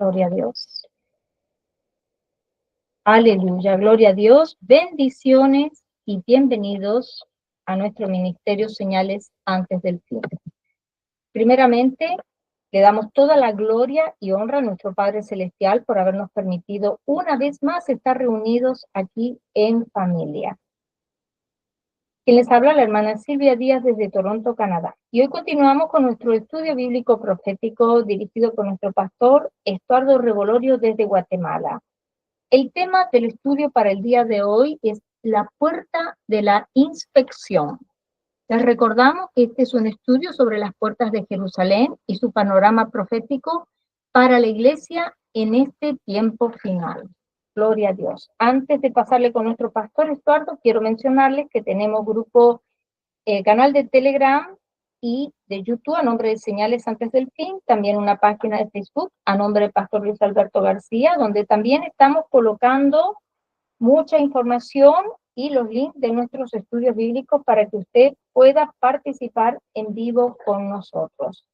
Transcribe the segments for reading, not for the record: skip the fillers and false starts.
Gloria a Dios. Aleluya, gloria a Dios. Bendiciones y bienvenidos a nuestro ministerio Señales antes del fin. Primeramente, le damos toda la gloria y honra a nuestro Padre Celestial por habernos permitido una vez más estar reunidos aquí en familia. Quien les habla, la hermana Silvia Díaz desde Toronto, Canadá. Y hoy continuamos con nuestro estudio bíblico profético dirigido por nuestro pastor Estuardo Revolorio desde Guatemala. El tema del estudio para el día de hoy es la puerta de la inspección. Les recordamos que este es un estudio sobre las puertas de Jerusalén y su panorama profético para la iglesia en este tiempo final. Gloria a Dios. Antes de pasarle con nuestro pastor Estuardo, quiero mencionarles que tenemos grupo, canal de Telegram y de YouTube a nombre de Señales Antes del Fin, también una página de Facebook a nombre del pastor Luis Alberto García, donde también estamos colocando mucha información y los links de nuestros estudios bíblicos para que usted pueda participar en vivo con nosotros.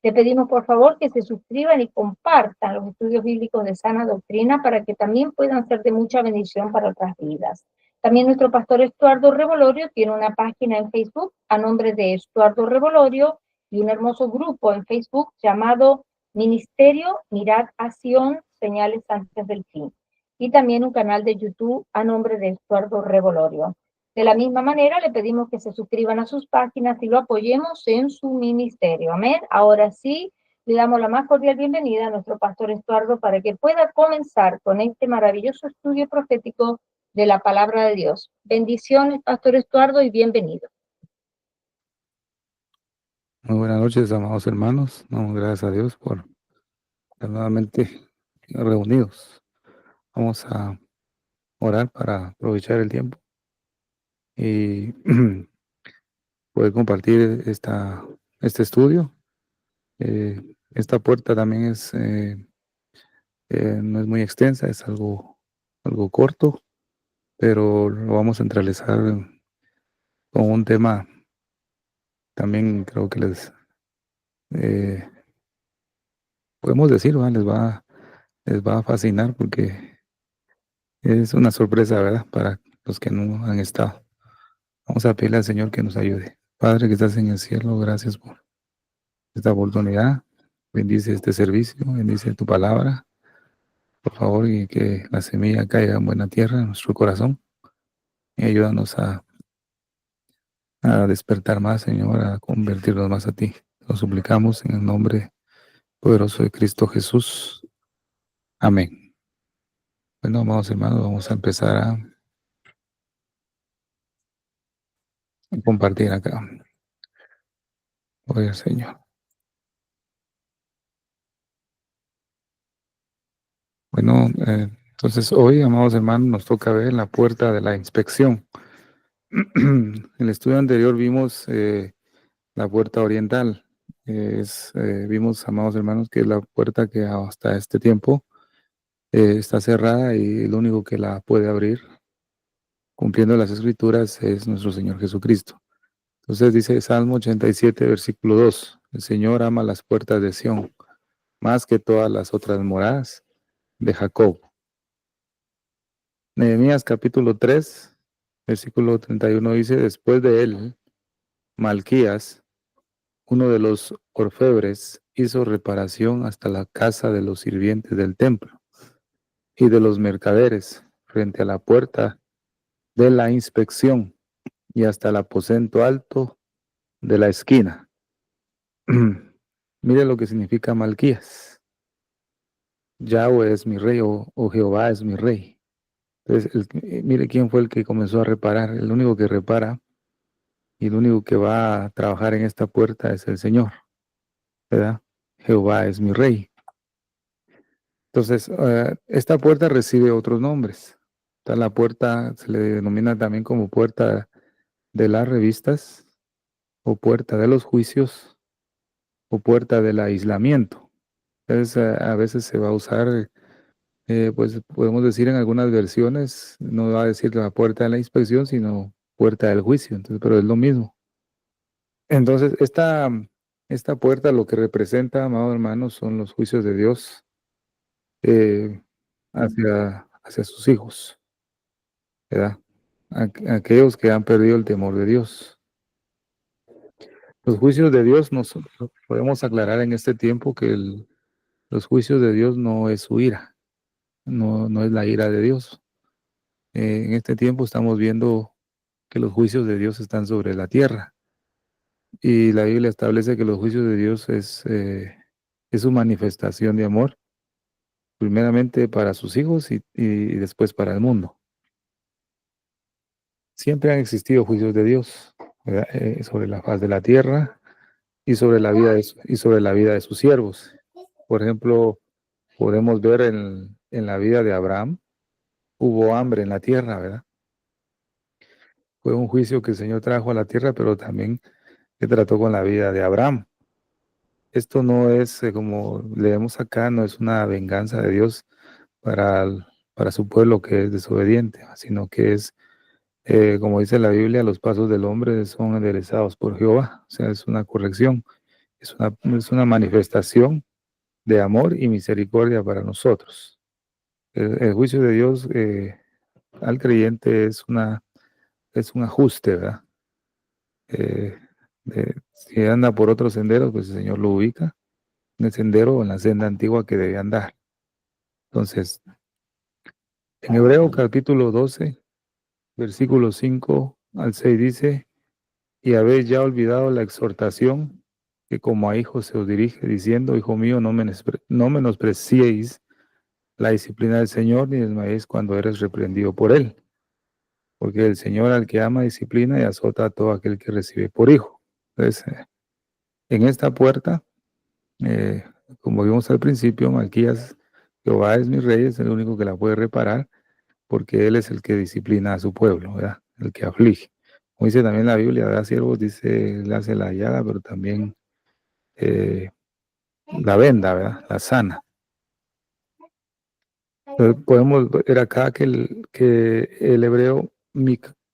Le pedimos por favor que se suscriban y compartan los estudios bíblicos de sana doctrina para que también puedan ser de mucha bendición para otras vidas. También nuestro pastor Estuardo Revolorio tiene una página en Facebook a nombre de Estuardo Revolorio y un hermoso grupo en Facebook llamado Ministerio Mirad Acción Señales Antes del Fin. Y también un canal de YouTube a nombre de Estuardo Revolorio. De la misma manera, le pedimos que se suscriban a sus páginas y lo apoyemos en su ministerio. Amén. Ahora sí, le damos la más cordial bienvenida a nuestro pastor Estuardo para que pueda comenzar con este maravilloso estudio profético de la palabra de Dios. Bendiciones, pastor Estuardo, y bienvenido. Muy buenas noches, amados hermanos. Damos gracias a Dios por estar nuevamente reunidos. Vamos a orar para aprovechar el tiempo y poder compartir este estudio. Esta puerta también no es muy extensa, es algo corto, pero lo vamos a entrelazar con un tema también creo que eh, podemos decir, ¿va? Les va a fascinar porque es una sorpresa, ¿verdad? Para los que no han estado. Vamos a pedirle al Señor que nos ayude. Padre que estás en el cielo, gracias por esta oportunidad. Bendice este servicio, bendice tu palabra. Por favor, y que la semilla caiga en buena tierra en nuestro corazón. Y ayúdanos a despertar más, Señor, a convertirnos más a ti. Lo suplicamos en el nombre poderoso de Cristo Jesús. Amén. Bueno, amados hermanos, vamos a empezar a compartir acá. Gloria al Señor. Bueno, entonces hoy, amados hermanos, nos toca ver la puerta de la inspección. En el estudio anterior vimos la puerta oriental. Vimos, amados hermanos, que es la puerta que hasta este tiempo está cerrada y el único que la puede abrir, cumpliendo las escrituras, es nuestro Señor Jesucristo. Entonces dice Salmo 87, versículo 2, el Señor ama las puertas de Sión, más que todas las otras moradas de Jacob. Nehemías capítulo 3, versículo 31 dice, después de él, Malquías, uno de los orfebres, hizo reparación hasta la casa de los sirvientes del templo y de los mercaderes, frente a la puerta de la inspección y hasta el aposento alto de la esquina. Mire lo que significa Malquías. Yahweh es mi rey o Jehová es mi rey. Entonces, mire quién fue el que comenzó a reparar. El único que repara y el único que va a trabajar en esta puerta es el Señor, ¿verdad? Jehová es mi rey. Entonces, esta puerta recibe otros nombres. La puerta se le denomina también como puerta de las revistas, o puerta de los juicios, o puerta del aislamiento. Entonces, a veces se va a usar, pues podemos decir en algunas versiones, no va a decir la puerta de la inspección, sino puerta del juicio. Entonces, pero es lo mismo. Entonces, esta puerta lo que representa, amados hermanos, son los juicios de Dios eh, hacia sus hijos, ¿verdad? Aquellos que han perdido el temor de Dios. Los juicios de Dios, podemos aclarar en este tiempo que los juicios de Dios no es su ira, no es la ira de Dios. En este tiempo estamos viendo que los juicios de Dios están sobre la tierra y la Biblia establece que los juicios de Dios es su manifestación de amor, primeramente para sus hijos y después para el mundo. Siempre han existido juicios de Dios, ¿verdad? Sobre la faz de la tierra y sobre la vida y sobre la vida de sus siervos. Por ejemplo, podemos ver en la vida de Abraham, hubo hambre en la tierra, ¿verdad? Fue un juicio que el Señor trajo a la tierra, pero también que trató con la vida de Abraham. Esto no es, como leemos acá, no es una venganza de Dios para, para su pueblo que es desobediente, sino que es, como dice la Biblia, los pasos del hombre son enderezados por Jehová. O sea, es una corrección, es una manifestación de amor y misericordia para nosotros. El juicio de Dios al creyente es un ajuste, ¿verdad? Eh, si anda por otros senderos, pues el Señor lo ubica en el sendero o en la senda antigua que debe andar. Entonces, en Hebreo capítulo 12, versículos 5 al 6 dice, y habéis ya olvidado la exhortación que como a hijos se os dirige, diciendo, hijo mío, no menospreciéis la disciplina del Señor, ni desmayéis cuando eres reprendido por él. Porque el Señor al que ama disciplina y azota a todo aquel que recibe por hijo. Entonces, en esta puerta, eh, como vimos al principio, Malquías, Jehová es mi rey, es el único que la puede reparar, porque Él es el que disciplina a su pueblo, ¿verdad? El que aflige. Como dice también la Biblia, ¿verdad? Siervos dice, Él hace la llaga, pero también eh, la venda, ¿verdad? La sana. Entonces, podemos ver acá que el hebreo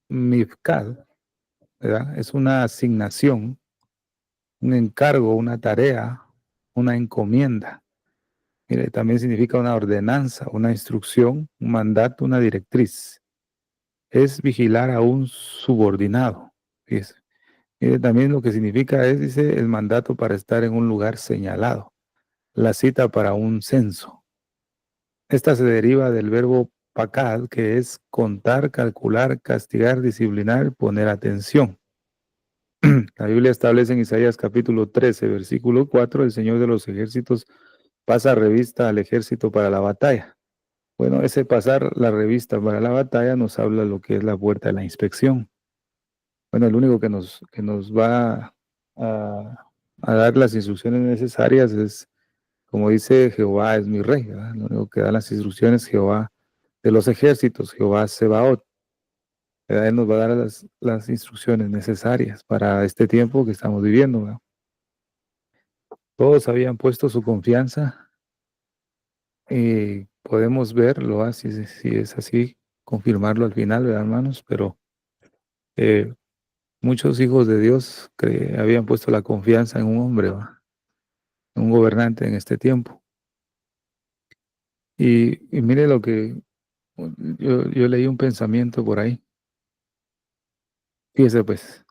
mifkad, ¿verdad? Es una asignación, un encargo, una tarea, una encomienda. Mire, también significa una ordenanza, una instrucción, un mandato, una directriz. Es vigilar a un subordinado. Fíjese. Mire, también lo que significa es, dice, el mandato para estar en un lugar señalado, la cita para un censo. Esta se deriva del verbo pakad, que es contar, calcular, castigar, disciplinar, poner atención. La Biblia establece en Isaías capítulo 13, versículo 4, el Señor de los ejércitos pasa revista al ejército para la batalla. Bueno, ese pasar la revista para la batalla nos habla de lo que es la puerta de la inspección. Bueno, el único que nos va a dar las instrucciones necesarias es, como dice Jehová es mi rey, ¿verdad? Lo único que da las instrucciones es Jehová de los ejércitos, Jehová Sebaot. ¿Verdad? Él nos va a dar las instrucciones necesarias para este tiempo que estamos viviendo, ¿verdad? Todos habían puesto su confianza y podemos verlo, así, si es así, confirmarlo al final, ¿verdad, hermanos? Pero eh, muchos hijos de Dios que habían puesto la confianza en un hombre, ¿verdad? En un gobernante en este tiempo. Y mire lo que yo leí un pensamiento por ahí. Fíjese pues,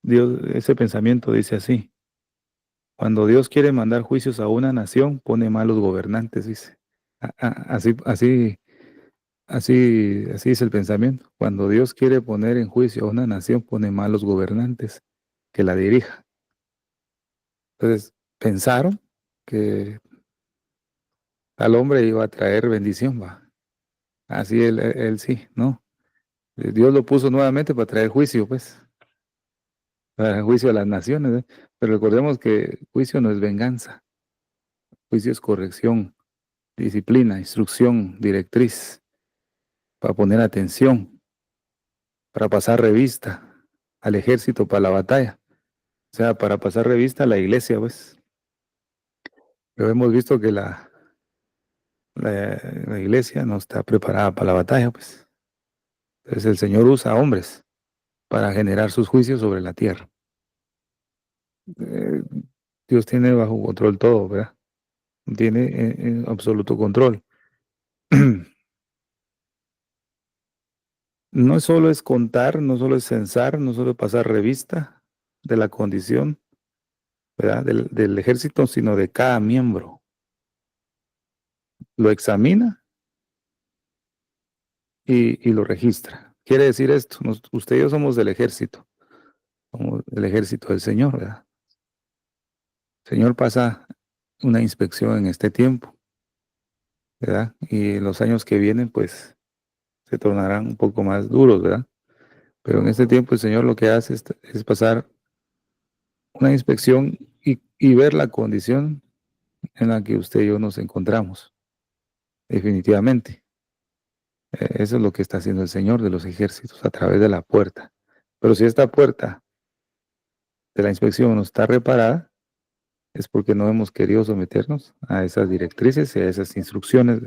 Dios, ese pensamiento dice así: cuando Dios quiere mandar juicios a una nación, pone malos gobernantes, dice. Así es el pensamiento. Cuando Dios quiere poner en juicio a una nación, pone malos gobernantes que la dirija. Entonces, pensaron que tal hombre iba a traer bendición, va. Así él sí, ¿no? Dios lo puso nuevamente para traer juicio, pues, para juicio a las naciones, ¿eh? Pero recordemos que juicio no es venganza, juicio es corrección, disciplina, instrucción, directriz, para poner atención, para pasar revista al ejército para la batalla. O sea, para pasar revista a la iglesia, pues. Pero hemos visto que la iglesia no está preparada para la batalla, pues. Entonces el Señor usa hombres para generar sus juicios sobre la tierra. Eh, Dios tiene bajo control todo, ¿verdad? Tiene en absoluto control. No solo es contar, no solo es censar, no solo es pasar revista de la condición, ¿verdad? Del ejército, sino de cada miembro. Lo examina y lo registra. Quiere decir esto, usted y yo somos del ejército, somos del ejército del Señor, ¿verdad? El Señor pasa una inspección en este tiempo, ¿verdad? Y los años que vienen, pues, se tornarán un poco más duros, ¿verdad? Pero en este tiempo el Señor lo que hace es pasar una inspección y ver la condición en la que usted y yo nos encontramos, definitivamente. Eso es lo que está haciendo el Señor de los ejércitos a través de la puerta. Pero si esta puerta de la inspección no está reparada, es porque no hemos querido someternos a esas directrices y a esas instrucciones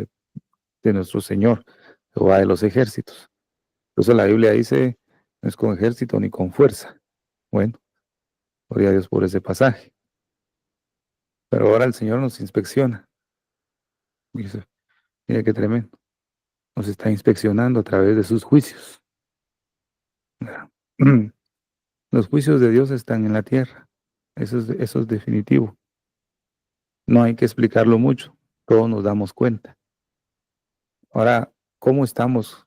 de nuestro Señor, Jehová de los ejércitos. Por eso la Biblia dice, no es con ejército ni con fuerza. Bueno, gloria a Dios por ese pasaje. Pero ahora el Señor nos inspecciona. Dice, mira qué tremendo. Nos está inspeccionando a través de sus juicios. Los juicios de Dios están en la tierra. Eso es definitivo. No hay que explicarlo mucho. Todos nos damos cuenta. Ahora, ¿cómo estamos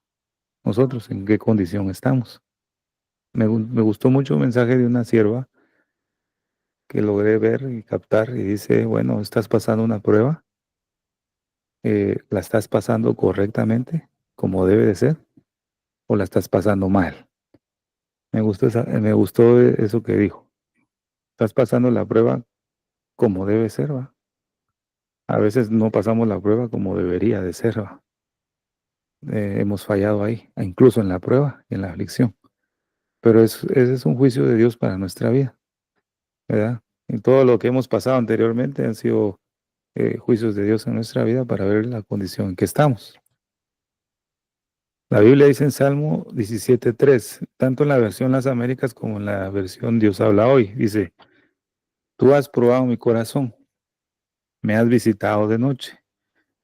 nosotros? ¿En qué condición estamos? Me gustó mucho un mensaje de una sierva que logré ver y captar y dice, bueno, estás pasando una prueba, la estás pasando correctamente, como debe de ser, o la estás pasando mal. Me gustó eso que dijo. Estás pasando la prueba como debe ser, ¿va? A veces no pasamos la prueba como debería de ser, ¿va? Hemos fallado ahí, incluso en la prueba y en la aflicción. Pero ese es un juicio de Dios para nuestra vida, ¿verdad? Y todo lo que hemos pasado anteriormente han sido juicios de Dios en nuestra vida para ver la condición en que estamos. La Biblia dice en Salmo 17:3, tanto en la versión Las Américas como en la versión Dios habla hoy, dice, tú has probado mi corazón, me has visitado de noche.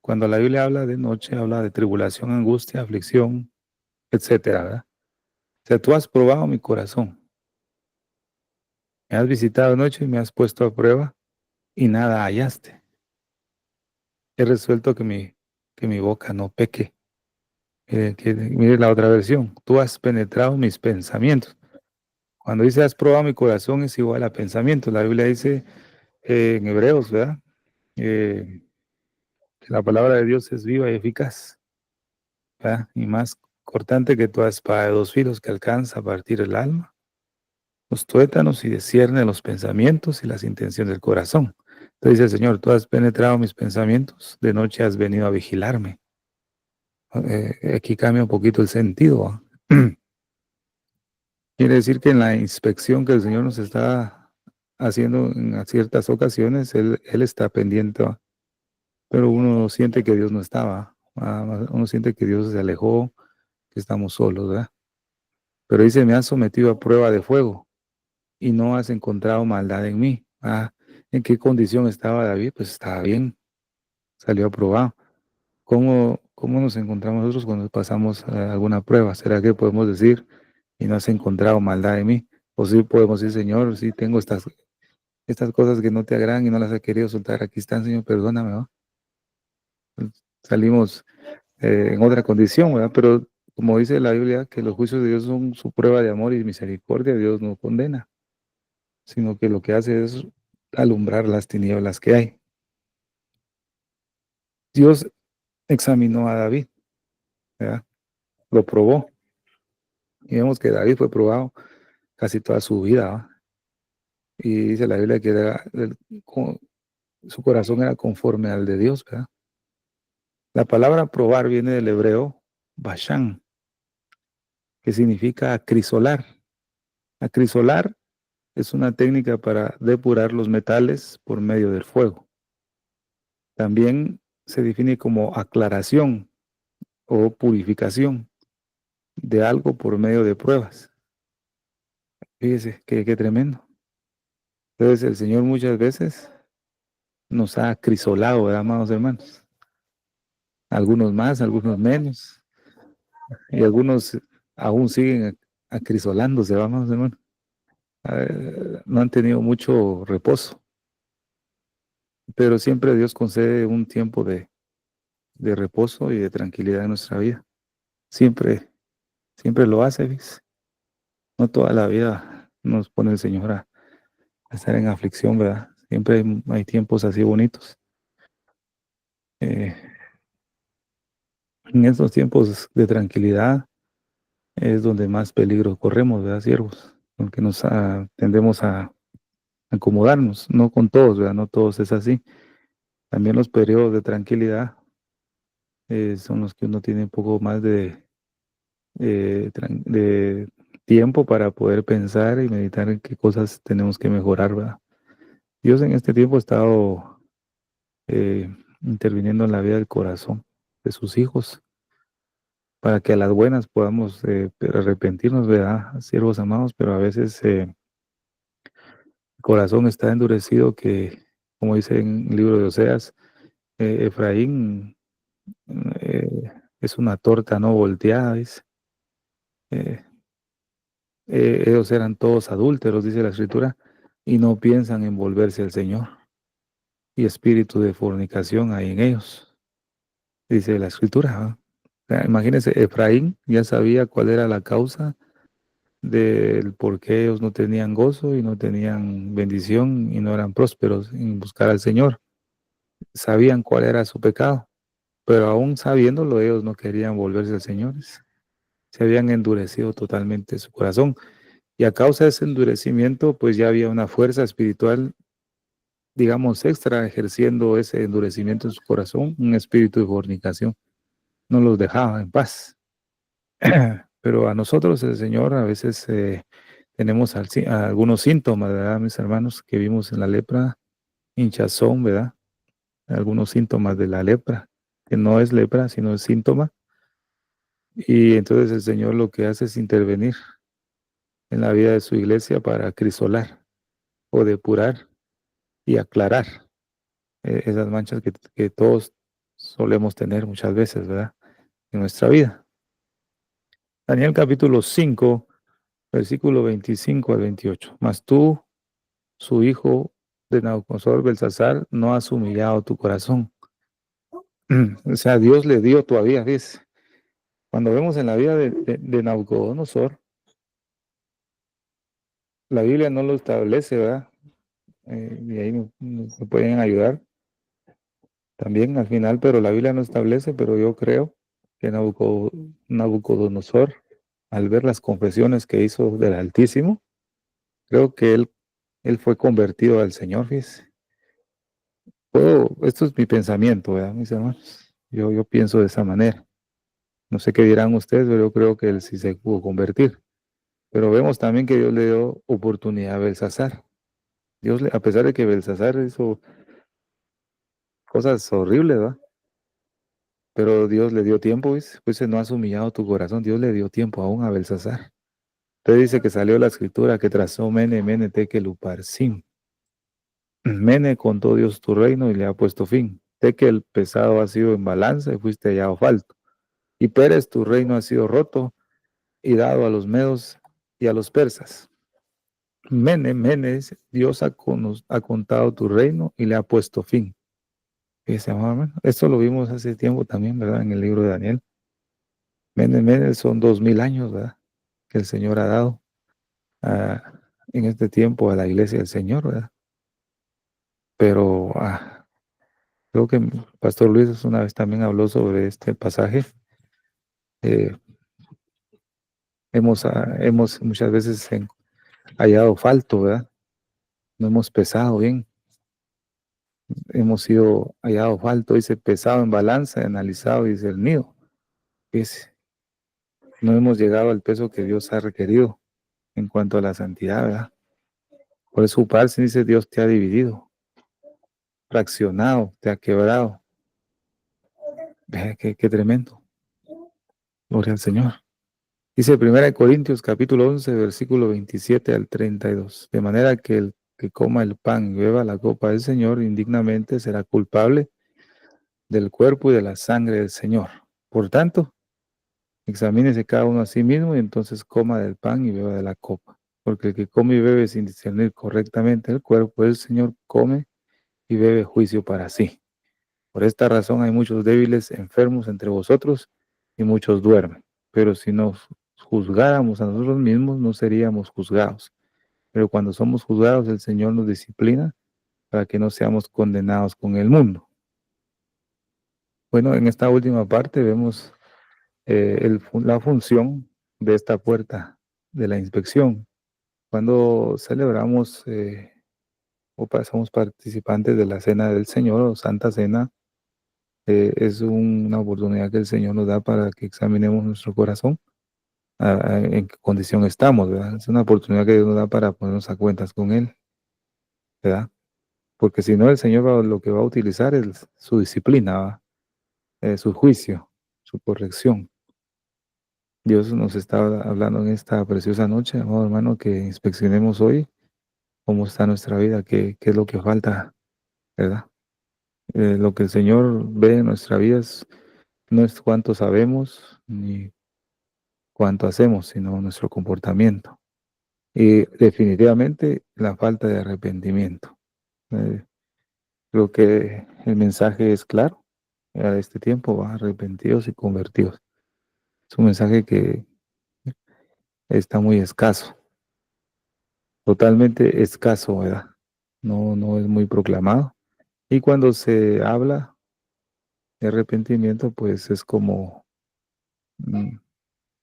Cuando la Biblia habla de noche, habla de tribulación, angustia, aflicción, etcétera, ¿verdad? O sea, tú has probado mi corazón, me has visitado de noche y me has puesto a prueba y nada hallaste. He resuelto que mi boca no peque. Mire la otra versión, tú has penetrado mis pensamientos. Cuando dice has probado mi corazón es igual a pensamientos. La Biblia dice en Hebreos, ¿verdad? Que la palabra de Dios es viva y eficaz, ¿verdad? Y más cortante que toda espada de dos filos que alcanza a partir el alma, los tuétanos y discierne los pensamientos y las intenciones del corazón. Entonces dice el Señor, tú has penetrado mis pensamientos, de noche has venido a vigilarme. Aquí cambia un poquito el sentido. Quiere decir que en la inspección que el Señor nos está haciendo en ciertas ocasiones, Él está pendiente, ¿va? Pero uno siente que Dios no estaba, uno siente que Dios se alejó, que estamos solos, ¿verdad? Pero dice, me has sometido a prueba de fuego y no has encontrado maldad en mí. ¿En qué condición estaba David? Pues estaba bien, salió aprobado. ¿Cómo nos encontramos nosotros cuando pasamos alguna prueba? ¿Será que podemos decir, y no has encontrado maldad en mí? O sí podemos decir, Señor, sí tengo estas cosas que no te agradan y no las he querido soltar. Aquí están, Señor, perdóname, ¿no? Salimos en otra condición, ¿verdad? Pero como dice la Biblia, que los juicios de Dios son su prueba de amor y misericordia, Dios no condena, sino que lo que hace es alumbrar las tinieblas que hay. Dios examinó a David, ¿verdad? Lo probó. Y vemos que David fue probado casi toda su vida, ¿va? Y dice la Biblia que su corazón era conforme al de Dios, ¿verdad? La palabra probar viene del hebreo bashan, que significa acrisolar. Acrisolar es una técnica para depurar los metales por medio del fuego. También se define como aclaración o purificación de algo por medio de pruebas. Fíjese, qué tremendo. Entonces el Señor muchas veces nos ha acrisolado, ¿verdad, amados hermanos? algunos más, algunos menos, y algunos aún siguen acrisolándose, vamos, hermano. No han tenido mucho reposo, pero siempre Dios concede un tiempo de reposo y de tranquilidad en nuestra vida. Siempre, siempre lo hace, ¿ves? No toda la vida nos pone el Señor a estar en aflicción, ¿verdad? Siempre hay tiempos así bonitos. Eh, en estos tiempos de tranquilidad es donde más peligro corremos, ¿verdad, siervos? Porque tendemos a acomodarnos, no con todos, ¿verdad? No todos es así. También los periodos de tranquilidad son los que uno tiene un poco más de tiempo para poder pensar y meditar en qué cosas tenemos que mejorar, ¿verdad? Dios en este tiempo ha estado interviniendo en la vida del corazón de sus hijos para que a las buenas podamos arrepentirnos, ¿verdad? Siervos amados, pero a veces el corazón está endurecido que, como dice en el libro de Oseas, Efraín eh, es una torta no volteada, dice. Eh, ellos eran todos adúlteros, dice la Escritura, y no piensan en volverse al Señor. Y espíritu de fornicación hay en ellos, dice la Escritura. ¿Va? O sea, imagínense, Efraín ya sabía cuál era la causa del por qué ellos no tenían gozo y no tenían bendición y no eran prósperos en buscar al Señor. Sabían cuál era su pecado, pero aún sabiéndolo, ellos no querían volverse al Señor. Se habían endurecido totalmente su corazón. Y a causa de ese endurecimiento, pues ya había una fuerza espiritual, digamos, extra, ejerciendo ese endurecimiento en su corazón, un espíritu de fornicación. No los dejaba en paz. Pero a nosotros, el Señor, a veces tenemos algunos síntomas, ¿verdad, mis hermanos? Que vimos en la lepra, hinchazón, ¿verdad? Algunos síntomas de la lepra, que no es lepra, sino es síntoma. Y entonces el Señor lo que hace es intervenir en la vida de su iglesia para acrisolar o depurar y aclarar esas manchas que todos solemos tener muchas veces, ¿verdad? En nuestra vida. Daniel capítulo 5, versículo 25 al 28. Mas tú, su hijo de Nabucodonosor, Belsasar, no has humillado tu corazón. O sea, Dios le dio todavía, ¿ves? Cuando vemos en la vida de Nabucodonosor, la Biblia no lo establece, ¿verdad? Y ahí me pueden ayudar también al final, pero la Biblia no establece, pero yo creo que Nabucodonosor, al ver las confesiones que hizo del Altísimo, creo que él fue convertido al Señor, fíjese. Esto es mi pensamiento, ¿verdad, mis hermanos? Yo pienso de esa manera. No sé qué dirán ustedes, pero yo creo que él sí se pudo convertir. Pero vemos también que Dios le dio oportunidad a Belsasar. A pesar de que Belsasar hizo cosas horribles, ¿verdad? Pero Dios le dio tiempo, ¿ves? Pues no has humillado tu corazón. Dios le dio tiempo aún a Belsasar. Entonces dice que salió la escritura que trazó Mene, Mene, Tekel, Uparsin. Mene contó Dios tu reino y le ha puesto fin. Tekel pesado ha sido en balanza y fuiste hallado falto. Y Pérez tu reino ha sido roto y dado a los medos y a los persas. Mene, Mene, dice, Dios ha contado tu reino y le ha puesto fin. Fíjese, hermano, esto lo vimos hace tiempo también, ¿verdad? En el libro de Daniel. Mene, Mene son 2000 años, ¿verdad? Que el Señor ha dado en este tiempo a la iglesia del Señor, ¿verdad? Pero creo que el Pastor Luis una vez también habló sobre este pasaje. Eh, hemos muchas veces hallado falto, ¿verdad? No hemos pesado bien. Hemos sido hallado falto, dice pesado en balanza, analizado y discernido. Dice, no hemos llegado al peso que Dios ha requerido en cuanto a la santidad, ¿verdad? Por eso Uparsin dice, Dios te ha dividido, fraccionado, te ha quebrado. Vea qué tremendo. Gloria al Señor. Dice 1 Corintios capítulo 11, versículo 27 al 32. De manera que el que coma el pan y beba la copa del Señor indignamente será culpable del cuerpo y de la sangre del Señor. Por tanto, examínese cada uno a sí mismo y entonces coma del pan y beba de la copa. Porque el que come y bebe sin discernir correctamente el cuerpo del Señor come y bebe juicio para sí. Por esta razón hay muchos débiles enfermos entre vosotros y muchos duermen. Pero si nos juzgáramos a nosotros mismos, no seríamos juzgados. Pero cuando somos juzgados, el Señor nos disciplina para que no seamos condenados con el mundo. Bueno, en esta última parte vemos la función de esta puerta de la inspección. Cuando celebramos o somos participantes de la Cena del Señor o Santa Cena, es una oportunidad que el Señor nos da para que examinemos nuestro corazón, en qué condición estamos, ¿verdad? Es una oportunidad que Dios nos da para ponernos a cuentas con Él, ¿verdad? Porque si no, el Señor lo que va a utilizar es su disciplina, ¿va? Su juicio, su corrección. Dios nos está hablando en esta preciosa noche, amado hermano, que inspeccionemos hoy cómo está nuestra vida, qué es lo que falta, ¿verdad? Lo que el Señor ve en nuestra vida no es cuánto sabemos ni cuánto hacemos, sino nuestro comportamiento. Y definitivamente la falta de arrepentimiento. Eh, Creo que el mensaje es claro. A este tiempo va arrepentidos y convertidos. Es un mensaje que está muy escaso, totalmente escaso, ¿verdad? No, no es muy proclamado. Y cuando se habla de arrepentimiento, pues es como, mm,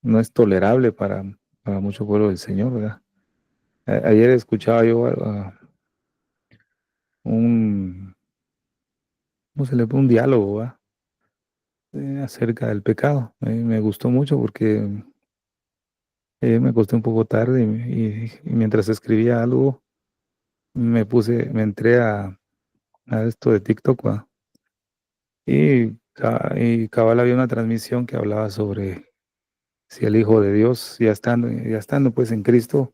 no es tolerable para mucho pueblo del Señor, ¿verdad? Ayer escuchaba yo un, ¿cómo se le pone? Un diálogo, ¿verdad? Acerca del pecado. Me gustó mucho porque me acosté un poco tarde y mientras escribía algo, me entré a esto de TikTok, ¿va? Y cabal había una transmisión que hablaba sobre si el Hijo de Dios, ya estando pues en Cristo,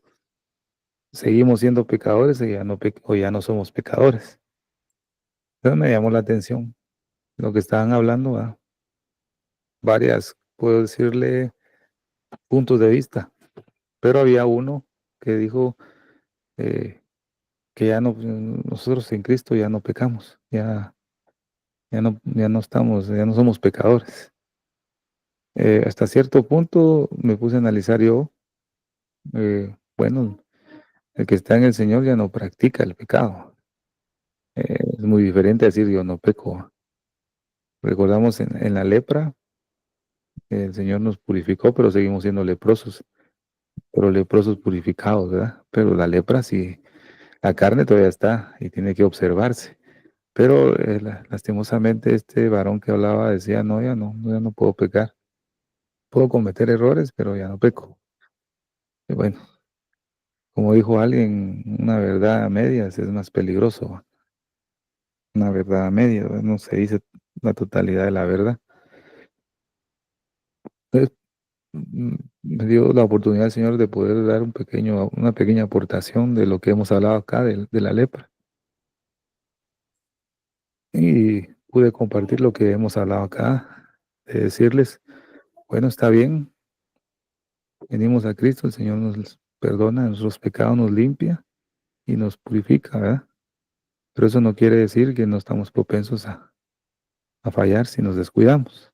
seguimos siendo pecadores o ya no somos pecadores. Entonces me llamó la atención lo que estaban hablando, ¿va? Varias, puedo decirle, puntos de vista, pero había uno que dijo eh, que ya no, nosotros en Cristo ya no pecamos, ya no estamos, ya no somos pecadores. Hasta cierto punto me puse a analizar yo, bueno, el que está en el Señor ya no practica el pecado. Es muy diferente a decir yo no peco. Recordamos en la lepra, el Señor nos purificó, pero seguimos siendo leprosos, pero leprosos purificados, ¿verdad? Pero la lepra sí, la carne todavía está y tiene que observarse. Pero lastimosamente este varón que hablaba decía, no, ya no puedo pecar. Puedo cometer errores, pero ya no peco. Y bueno, como dijo alguien, una verdad a medias es más peligroso. ¿Va? Una verdad a medias, ¿va? No se dice la totalidad de la verdad. Entonces, me dio la oportunidad el Señor de poder dar una pequeña aportación de lo que hemos hablado acá de la lepra. Y pude compartir lo que hemos hablado acá, de decirles, bueno, está bien, venimos a Cristo, el Señor nos perdona nuestros pecados, nos limpia y nos purifica, ¿verdad? Pero eso no quiere decir que no estamos propensos a fallar si nos descuidamos.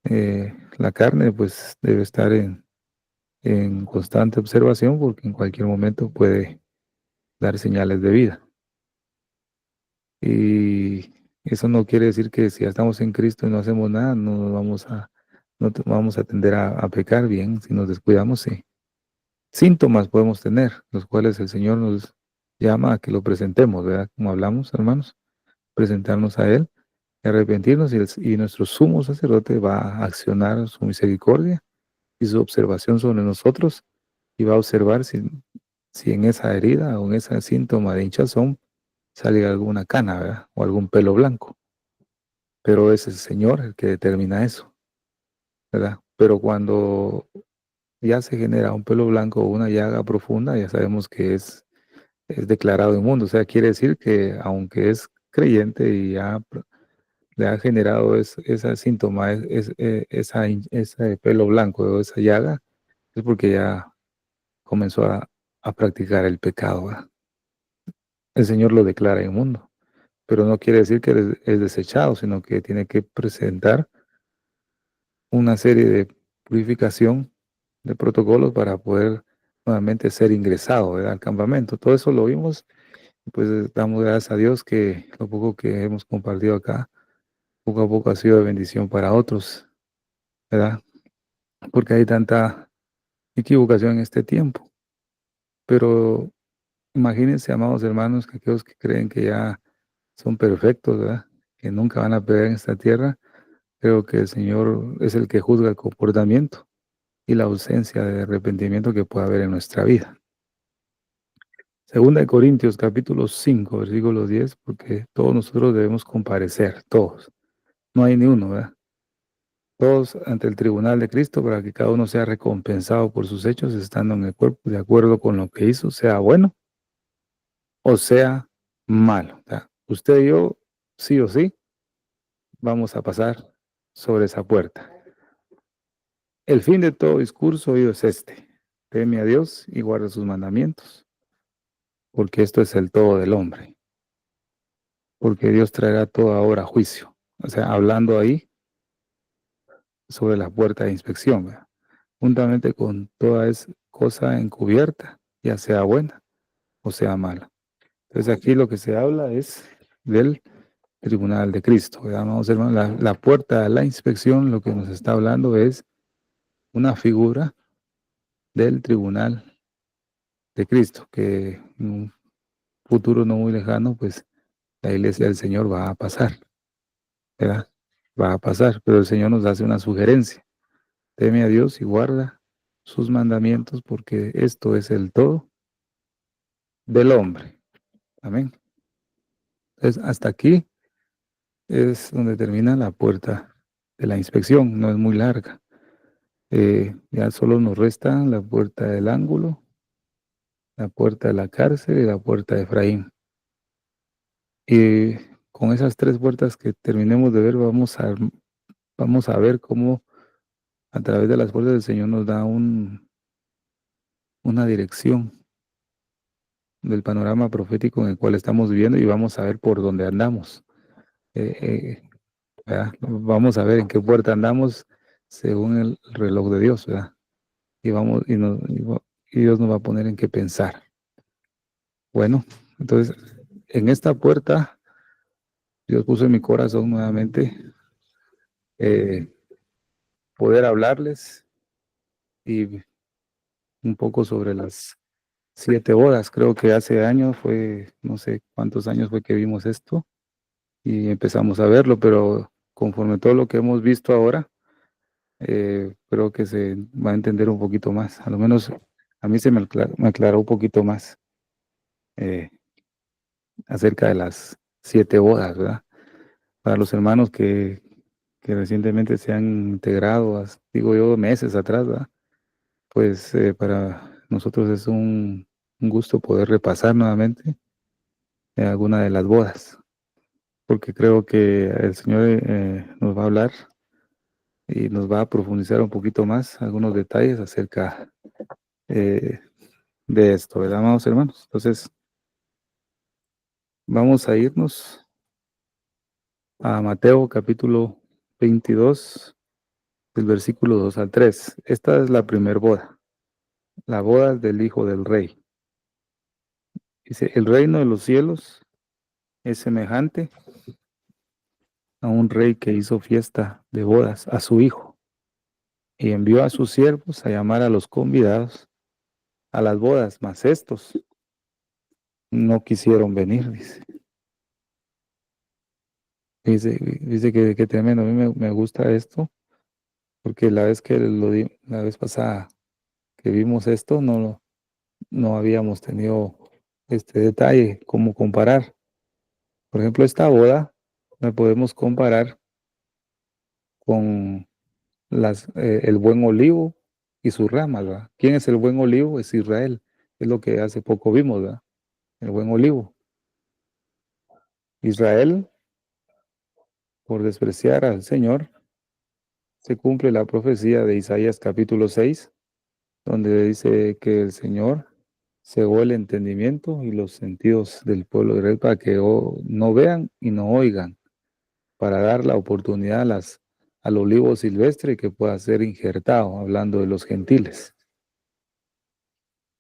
La carne pues debe estar en constante observación porque en cualquier momento puede dar señales de vida. Y eso no quiere decir que si ya estamos en Cristo y no hacemos nada, no vamos a tender a pecar bien si nos descuidamos, sí. Síntomas podemos tener, los cuales el Señor nos llama a que lo presentemos, ¿verdad? Como hablamos, hermanos, presentarnos a Él, arrepentirnos y nuestro sumo sacerdote va a accionar su misericordia y su observación sobre nosotros y va a observar si en esa herida o en ese síntoma de hinchazón sale alguna cana, ¿verdad? O algún pelo blanco. Pero es el Señor el que determina eso, ¿verdad? Pero cuando ya se genera un pelo blanco o una llaga profunda, ya sabemos que es declarado inmundo. O sea, quiere decir que aunque es creyente y ya le ha generado ese síntoma, ese pelo blanco o esa llaga, es porque ya comenzó a practicar el pecado, ¿verdad? El Señor lo declara inmundo, pero no quiere decir que es desechado, sino que tiene que presentar una serie de purificación de protocolos para poder nuevamente ser ingresado, ¿verdad?, al campamento. Todo eso lo vimos, pues damos gracias a Dios que lo poco que hemos compartido acá, poco a poco ha sido de bendición para otros, ¿verdad? Porque hay tanta equivocación en este tiempo. Pero imagínense, amados hermanos, que aquellos que creen que ya son perfectos, ¿verdad?, que nunca van a pegar en esta tierra, creo que el Señor es el que juzga el comportamiento y la ausencia de arrepentimiento que pueda haber en nuestra vida. Segunda de Corintios, capítulo 5, versículo 10, porque todos nosotros debemos comparecer, todos. No hay ni uno, ¿verdad? Todos ante el tribunal de Cristo para que cada uno sea recompensado por sus hechos, estando en el cuerpo de acuerdo con lo que hizo, sea bueno o sea malo. O sea, usted y yo, sí o sí, vamos a pasar sobre esa puerta. El fin de todo discurso oído es este: teme a Dios y guarda sus mandamientos, porque esto es el todo del hombre. Porque Dios traerá toda obra a juicio. O sea, hablando ahí sobre la puerta de inspección, ¿verdad?, juntamente con toda esa cosa encubierta, ya sea buena o sea mala. Entonces aquí lo que se habla es del tribunal de Cristo, ¿verdad? Vamos, hermano, la puerta a la inspección, lo que nos está hablando es una figura del tribunal de Cristo, que en un futuro no muy lejano, pues la iglesia del Señor va a pasar, ¿verdad? Va a pasar, pero el Señor nos hace una sugerencia: teme a Dios y guarda sus mandamientos, porque esto es el todo del hombre. Amén. Entonces, hasta aquí es donde termina la puerta de la inspección, no es muy larga. Ya solo nos resta la puerta del ángulo, la puerta de la cárcel y la puerta de Efraín. Y con esas tres puertas que terminemos de ver, vamos a ver cómo a través de las puertas del Señor nos da una dirección del panorama profético en el cual estamos viviendo, y vamos a ver por dónde andamos. ¿Verdad? Vamos a ver en qué puerta andamos según el reloj de Dios, ¿verdad? Y vamos, y Dios nos va a poner en qué pensar. Bueno, entonces, en esta puerta, Dios puso en mi corazón nuevamente poder hablarles y un poco sobre las 7 bodas. Creo que hace años fue, no sé cuántos años fue que vimos esto y empezamos a verlo, pero conforme todo lo que hemos visto ahora, creo que se va a entender un poquito más. A lo menos a mí me aclaró un poquito más eh, acerca de las 7 bodas, ¿verdad? Para los hermanos que recientemente se han integrado, digo yo, meses atrás, ¿verdad? Pues para nosotros es un gusto poder repasar nuevamente alguna de las bodas, porque creo que el Señor nos va a hablar y nos va a profundizar un poquito más algunos detalles acerca eh, de esto, ¿verdad, amados hermanos? Entonces, vamos a irnos a Mateo capítulo 22, del versículo 2 al 3. Esta es la primer boda, la boda del Hijo del Rey. Dice: el reino de los cielos es semejante a un rey que hizo fiesta de bodas a su hijo, y envió a sus siervos a llamar a los convidados a las bodas, mas estos no quisieron venir, dice. Dice que tremendo. A mí me gusta esto, porque la vez la vez pasada que vimos esto, no habíamos tenido este detalle, cómo comparar. Por ejemplo, esta boda la podemos comparar con el buen olivo y sus ramas, ¿verdad? ¿Quién es el buen olivo? Es Israel. Es lo que hace poco vimos, ¿verdad? El buen olivo. Israel por despreciar al Señor, se cumple la profecía de Isaías capítulo 6, donde dice que el Señor cegó el entendimiento y los sentidos del pueblo de Israel para que no vean y no oigan, para dar la oportunidad al olivo silvestre que pueda ser injertado, hablando de los gentiles.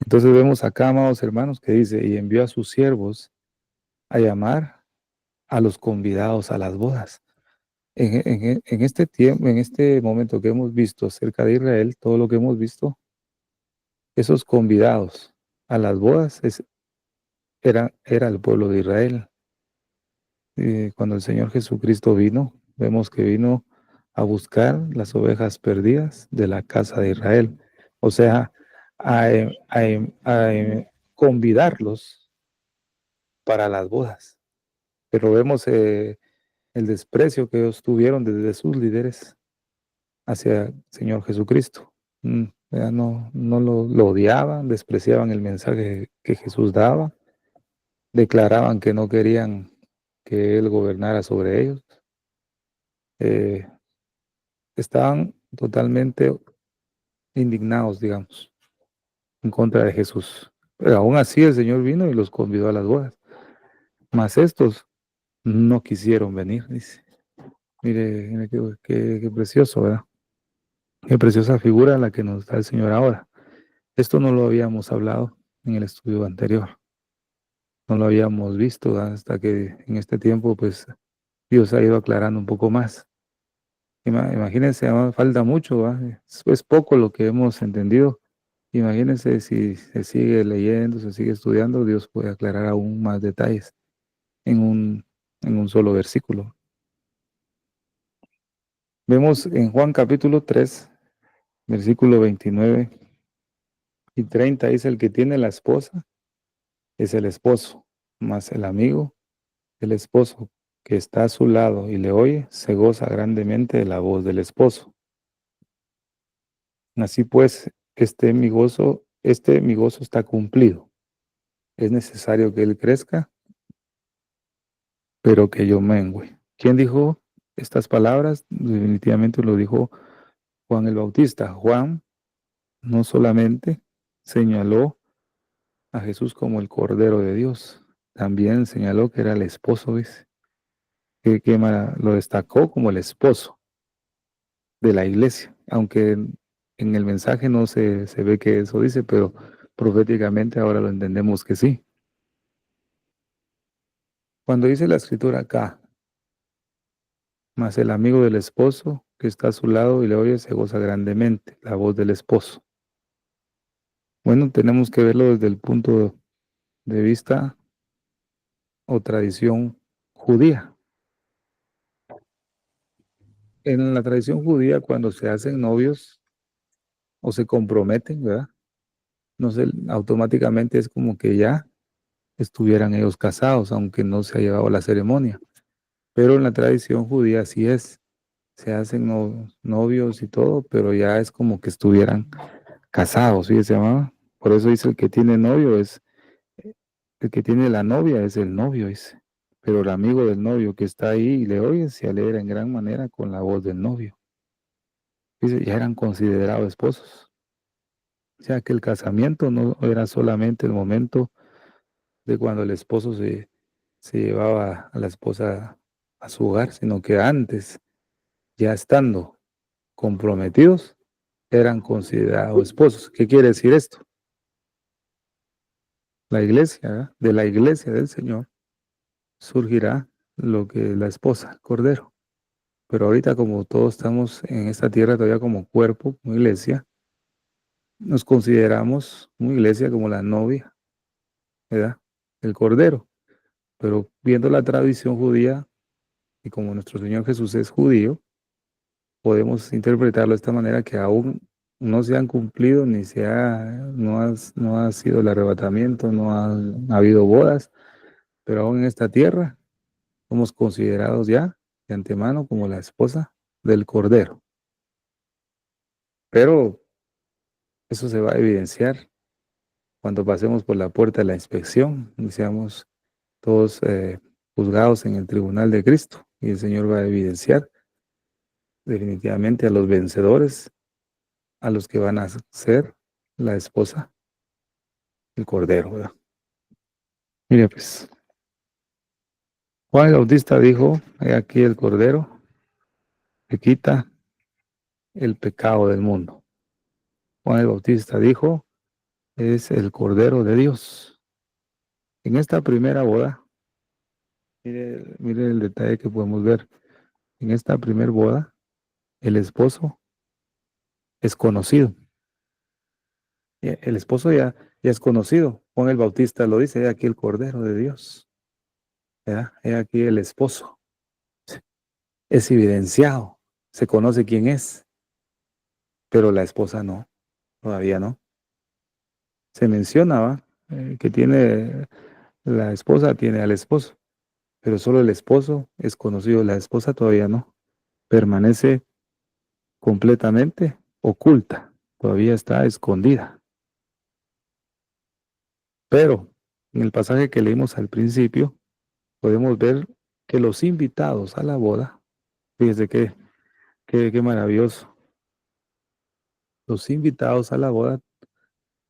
Entonces vemos acá, amados hermanos, que dice, y envió a sus siervos a llamar a los convidados a las bodas. En este tiempo, en este momento que hemos visto acerca de Israel, todo lo que hemos visto, esos convidados a las bodas era el pueblo de Israel. Cuando el Señor Jesucristo vino, vemos que vino a buscar las ovejas perdidas de la casa de Israel. O sea, a convidarlos para las bodas. Pero vemos el desprecio que ellos tuvieron desde sus líderes hacia el Señor Jesucristo. Ya no lo odiaban, despreciaban el mensaje que Jesús daba, declaraban que no querían que Él gobernara sobre ellos. Estaban totalmente indignados, digamos, en contra de Jesús. Pero aún así el Señor vino y los convidó a las bodas. Mas estos no quisieron venir, dice. Mire qué precioso, ¿verdad? Qué preciosa figura la que nos da el Señor ahora. Esto no lo habíamos hablado en el estudio anterior. No lo habíamos visto, ¿verdad? Hasta que en este tiempo, pues, Dios ha ido aclarando un poco más. Imagínense, falta mucho, ¿verdad? Es poco lo que hemos entendido. Imagínense si se sigue leyendo, se sigue estudiando, Dios puede aclarar aún más detalles en un solo versículo. Vemos en Juan capítulo 3, versículo 29 y 30, dice, el que tiene la esposa es el esposo, mas el amigo, el esposo que está a su lado y le oye, se goza grandemente de la voz del esposo. Así pues, mi gozo está cumplido. Es necesario que él crezca, pero que yo mengüe. ¿Quién dijo estas palabras? Definitivamente lo dijo Juan el Bautista. Juan no solamente señaló a Jesús como el Cordero de Dios, también señaló que era el esposo, dice, lo destacó como el esposo de la iglesia, aunque en el mensaje no se ve que eso dice, pero proféticamente ahora lo entendemos que sí. Cuando dice la escritura acá, mas el amigo del esposo que está a su lado y le oye se goza grandemente, la voz del esposo. Bueno, tenemos que verlo desde el punto de vista o tradición judía. En la tradición judía, cuando se hacen novios o se comprometen, ¿verdad? No sé, automáticamente es como que ya estuvieran ellos casados, aunque no se ha llevado la ceremonia. Pero en la tradición judía sí es, se hacen novios y todo, pero ya es como que estuvieran casados, ¿sí se llama? Por eso dice el que tiene novio el que tiene la novia es el novio, dice. Pero el amigo del novio que está ahí y le oye se alegra en gran manera con la voz del novio. Dice, ya eran considerados esposos. O sea que el casamiento no era solamente el momento de cuando el esposo se llevaba a la esposa a su hogar, sino que antes, ya estando comprometidos, eran considerados esposos. ¿Qué quiere decir esto? La iglesia, ¿verdad? De la iglesia del Señor surgirá lo que es la esposa, el cordero. Pero ahorita como todos estamos en esta tierra todavía como cuerpo, como iglesia, nos consideramos como iglesia como la novia, ¿verdad? El cordero. Pero viendo la tradición judía y como nuestro Señor Jesús es judío, podemos interpretarlo de esta manera que aún no se han cumplido ni no ha sido el arrebatamiento, no ha habido bodas, pero aún en esta tierra somos considerados ya de antemano como la esposa del Cordero. Pero eso se va a evidenciar cuando pasemos por la puerta de la inspección y seamos todos juzgados en el tribunal de Cristo. Y el Señor va a evidenciar definitivamente a los vencedores, a los que van a ser la esposa, el Cordero, ¿verdad? Mire, pues, Juan el Bautista dijo, he aquí el Cordero que quita el pecado del mundo. Juan el Bautista dijo, es el Cordero de Dios. En esta primera boda, mire el detalle que podemos ver. En esta primera boda, el esposo es conocido. El esposo ya es conocido. Juan el Bautista lo dice, he aquí el Cordero de Dios. ¿Verdad? He aquí el esposo. Es evidenciado. Se conoce quién es. Pero la esposa no. Todavía no. Se mencionaba que tiene la esposa, tiene al esposo. Pero solo el esposo es conocido. La esposa todavía no. Permanece completamente oculta. Todavía está escondida. Pero en el pasaje que leímos al principio, podemos ver que los invitados a la boda, fíjese qué maravilloso, los invitados a la boda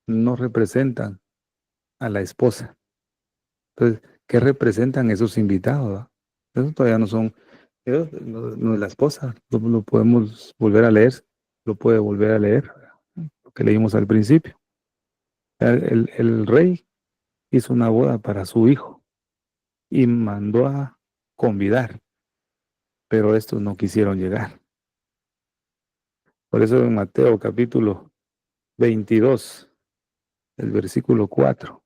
no representan a la esposa. Entonces, ¿qué representan esos invitados? ¿Va? Esos todavía no son, no es la esposa, lo podemos volver a leer, lo puede volver a leer, lo que leímos al principio. El rey hizo una boda para su hijo y mandó a convidar, pero estos no quisieron llegar. Por eso en Mateo capítulo 22, el versículo 4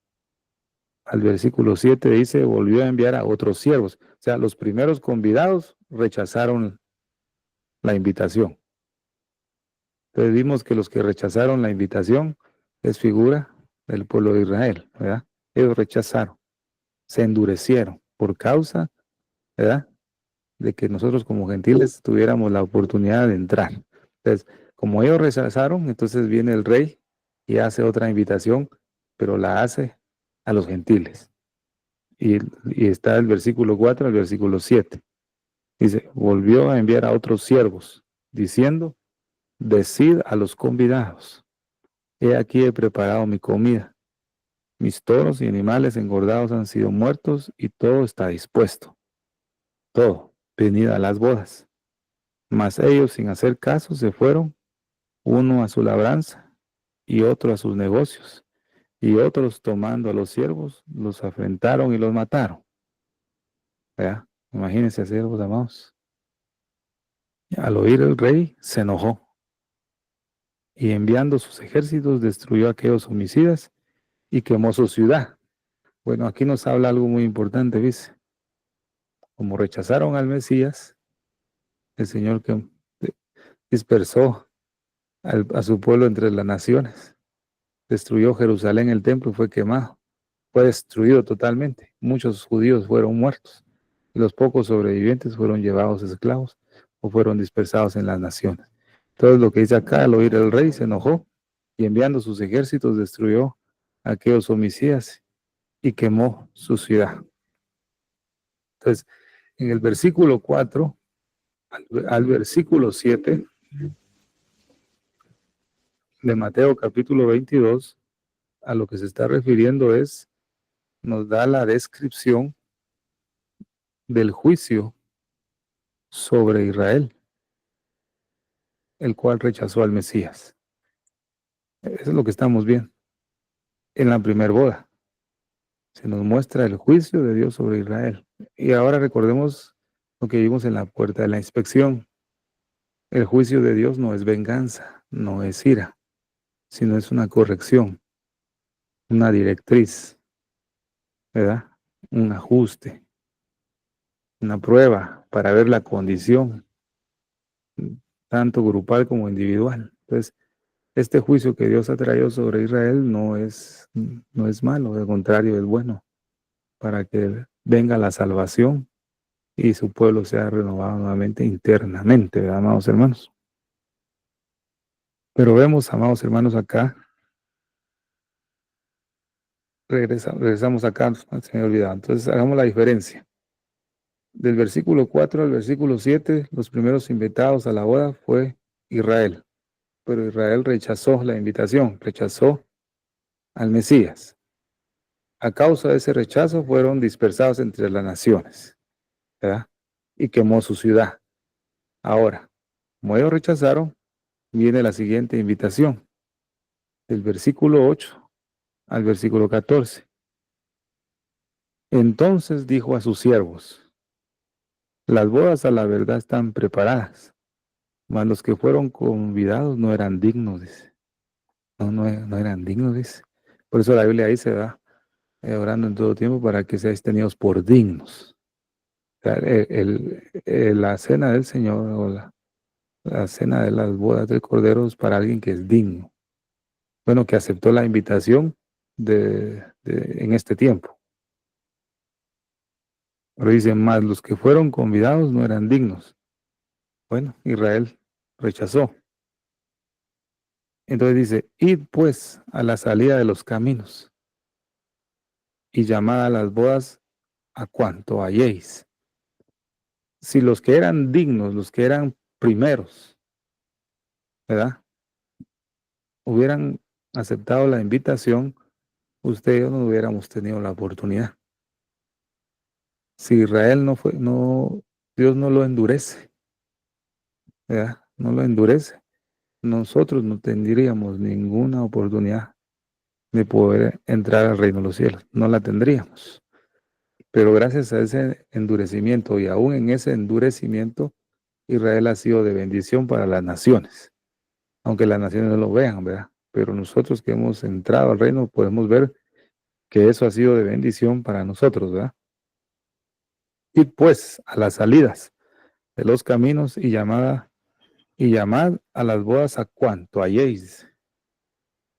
al versículo 7 dice, volvió a enviar a otros siervos. O sea, los primeros convidados rechazaron la invitación. Entonces vimos que los que rechazaron la invitación es figura del pueblo de Israel, ¿verdad? Ellos rechazaron, se endurecieron por causa, ¿verdad?, de que nosotros como gentiles tuviéramos la oportunidad de entrar. Entonces, como ellos rechazaron, entonces viene el rey y hace otra invitación, pero la hace a los gentiles. Y está el versículo 4 al versículo 7. Dice, volvió a enviar a otros siervos, diciendo, decid a los convidados, he aquí he preparado mi comida. Mis toros y animales engordados han sido muertos y todo está dispuesto. Todo, venid a las bodas. Mas ellos, sin hacer caso, se fueron, uno a su labranza y otro a sus negocios. Y otros, tomando a los siervos, los afrentaron y los mataron. ¿Verdad? Imagínense, siervos amados. Al oír el rey, se enojó y enviando sus ejércitos destruyó a aquellos homicidas y quemó su ciudad. Bueno, aquí nos habla algo muy importante, ¿viste? Como rechazaron al Mesías, el Señor que dispersó a su pueblo entre las naciones, destruyó Jerusalén, el templo fue quemado, fue destruido totalmente. Muchos judíos fueron muertos y los pocos sobrevivientes fueron llevados esclavos o fueron dispersados en las naciones. Entonces lo que dice acá, al oír el rey se enojó y enviando sus ejércitos destruyó a aquellos homicidas y quemó su ciudad. Entonces, en el versículo 4 al versículo 7 de Mateo capítulo 22, a lo que se está refiriendo es, nos da la descripción del juicio sobre Israel, el cual rechazó al Mesías. Eso es lo que estamos viendo en la primera boda. Se nos muestra el juicio de Dios sobre Israel. Y ahora recordemos lo que vimos en la puerta de la inspección. El juicio de Dios no es venganza, no es ira, sino es una corrección, una directriz, ¿verdad? Un ajuste, una prueba para ver la condición, tanto grupal como individual. Entonces, este juicio que Dios ha traído sobre Israel no es malo, al contrario, es bueno, para que venga la salvación y su pueblo sea renovado nuevamente internamente, ¿verdad, amados hermanos? Pero vemos, amados hermanos, acá, regresamos acá, se me ha olvidado. Entonces, hagamos la diferencia. Del versículo 4 al versículo 7, los primeros invitados a la boda fue Israel, pero Israel rechazó la invitación, rechazó al Mesías. A causa de ese rechazo fueron dispersados entre las naciones, ¿verdad? Y quemó su ciudad. Ahora, como ellos rechazaron, viene la siguiente invitación, del versículo 8 al versículo 14. Entonces dijo a sus siervos, las bodas a la verdad están preparadas, mas los que fueron convidados no eran dignos, dice. No eran dignos, dice. Por eso la Biblia dice, ¿verdad? Orando en todo tiempo para que seáis tenidos por dignos. O sea, la cena del Señor o la cena de las bodas del Cordero es para alguien que es digno. Bueno, que aceptó la invitación en este tiempo. Pero dice, más los que fueron convidados no eran dignos. Bueno, Israel rechazó. Entonces dice, id pues a la salida de los caminos y llamad a las bodas a cuanto halléis. Si los que eran dignos, los que eran primeros, ¿verdad? Hubieran aceptado la invitación, usted y yo no hubiéramos tenido la oportunidad. Si Israel no fue, no, Dios no lo endurece, ¿verdad? No lo endurece. Nosotros no tendríamos ninguna oportunidad de poder entrar al reino de los cielos. No la tendríamos. Pero gracias a ese endurecimiento y aún en ese endurecimiento, Israel ha sido de bendición para las naciones. Aunque las naciones no lo vean, ¿verdad? Pero nosotros que hemos entrado al reino podemos ver que eso ha sido de bendición para nosotros, ¿verdad? Y pues a las salidas de los caminos y llamad a las bodas a cuanto halléis.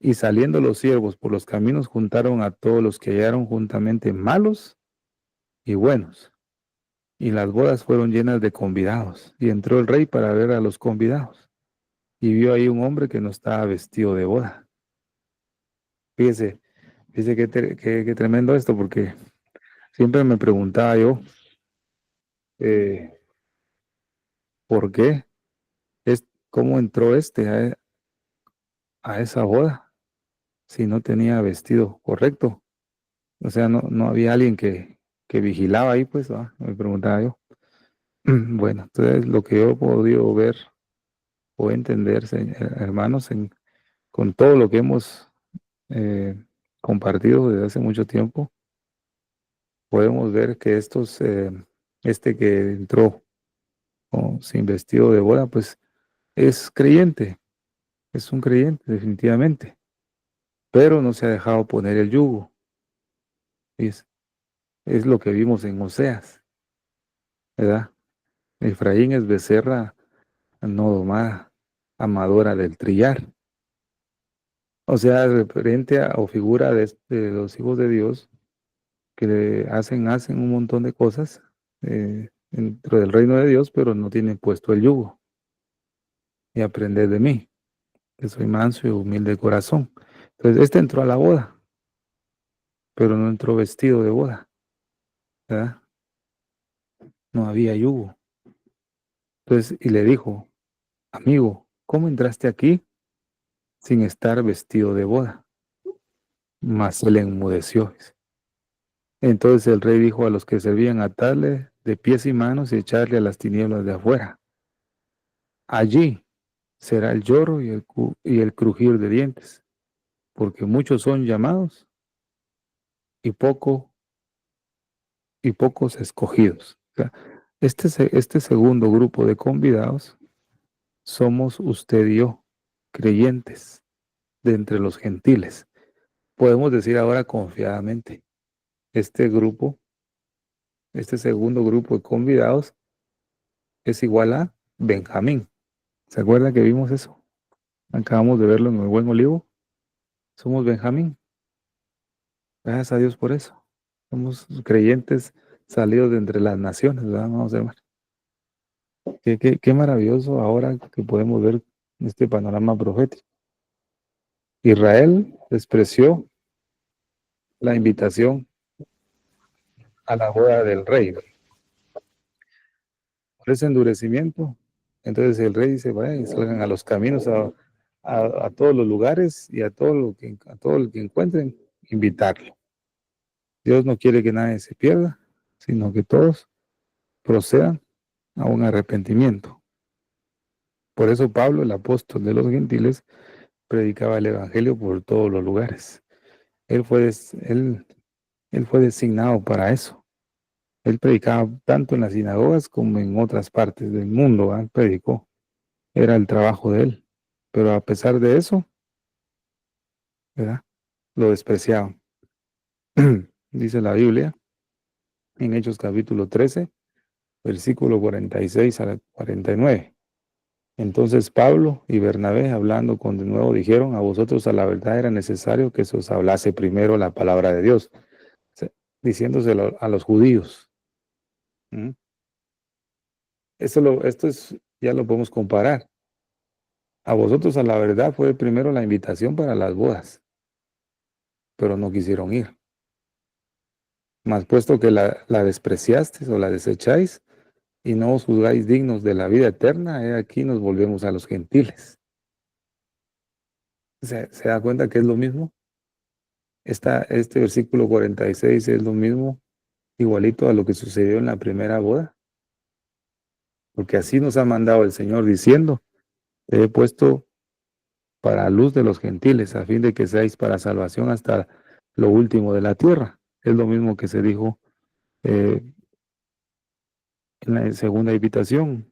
Y saliendo los siervos por los caminos juntaron a todos los que hallaron juntamente malos y buenos. Y las bodas fueron llenas de convidados. Y entró el rey para ver a los convidados. Y vio ahí un hombre que no estaba vestido de boda. Fíjese, fíjese qué tremendo esto, porque siempre me preguntaba yo, eh, ¿por qué? ¿Cómo entró a esa boda si no tenía vestido correcto? O sea, no había alguien que vigilaba ahí, pues, ¿va? Me preguntaba yo. Bueno, entonces lo que yo he podido ver o entender, hermanos, con todo lo que hemos eh, compartido desde hace mucho tiempo, podemos ver que este que entró sin vestido de boda, pues es creyente, es un creyente definitivamente, pero no se ha dejado poner el yugo. Es, es lo que vimos en Oseas, ¿verdad? Efraín es becerra no domada, amadora del trillar. O sea, referente o figura de los hijos de Dios que hacen un montón de cosas dentro del reino de Dios, pero no tienen puesto el yugo. Y aprended de mí, que soy manso y humilde de corazón. Entonces, este entró a la boda, pero no entró vestido de boda, ¿verdad? No había yugo. Entonces, y le dijo, amigo, ¿cómo entraste aquí sin estar vestido de boda? Mas él enmudeció. Entonces el rey dijo a los que servían, atarle de pies y manos y echarle a las tinieblas de afuera. Allí será el lloro y el crujir de dientes, porque muchos son llamados y y pocos escogidos. O sea, este segundo grupo de convidados somos usted y yo, creyentes de entre los gentiles. Podemos decir ahora confiadamente, este grupo, este segundo grupo de convidados es igual a Benjamín. ¿Se acuerda que vimos eso? Acabamos de verlo en el Buen Olivo. Somos Benjamín. Gracias a Dios por eso. Somos creyentes salidos de entre las naciones, ¿verdad? Vamos a ver. Qué maravilloso ahora que podemos ver este panorama profético. Israel despreció la invitación a la boda del rey. por ese endurecimiento. Entonces el rey dice, vayan y salgan a los caminos, a todos los lugares y a todo lo que encuentren, invitarlo. Dios no quiere que nadie se pierda, sino que todos procedan a un arrepentimiento. Por eso Pablo, el apóstol de los gentiles, predicaba el evangelio por todos los lugares. Él fue designado para eso. Él predicaba tanto en las sinagogas como en otras partes del mundo. Él predicó. Era el trabajo de él. Pero a pesar de eso, ¿verdad?, lo despreciaban. Dice la Biblia en Hechos capítulo 13, versículo 46 al 49. Entonces Pablo y Bernabé, hablando con de nuevo, dijeron: a vosotros a la verdad era necesario que se os hablase primero la palabra de Dios, diciéndoselo a los judíos. Esto ya lo podemos comparar. A vosotros a la verdad fue primero la invitación para las bodas, pero no quisieron ir. Mas puesto que la despreciasteis o la desecháis y no os juzgáis dignos de la vida eterna, aquí nos volvemos a los gentiles. ¿Se da cuenta que es lo mismo? Este versículo 46 es lo mismo, igualito a lo que sucedió en la primera boda. Porque así nos ha mandado el Señor diciendo: te he puesto para luz de los gentiles, a fin de que seáis para salvación hasta lo último de la tierra. Es lo mismo que se dijo en la segunda invitación: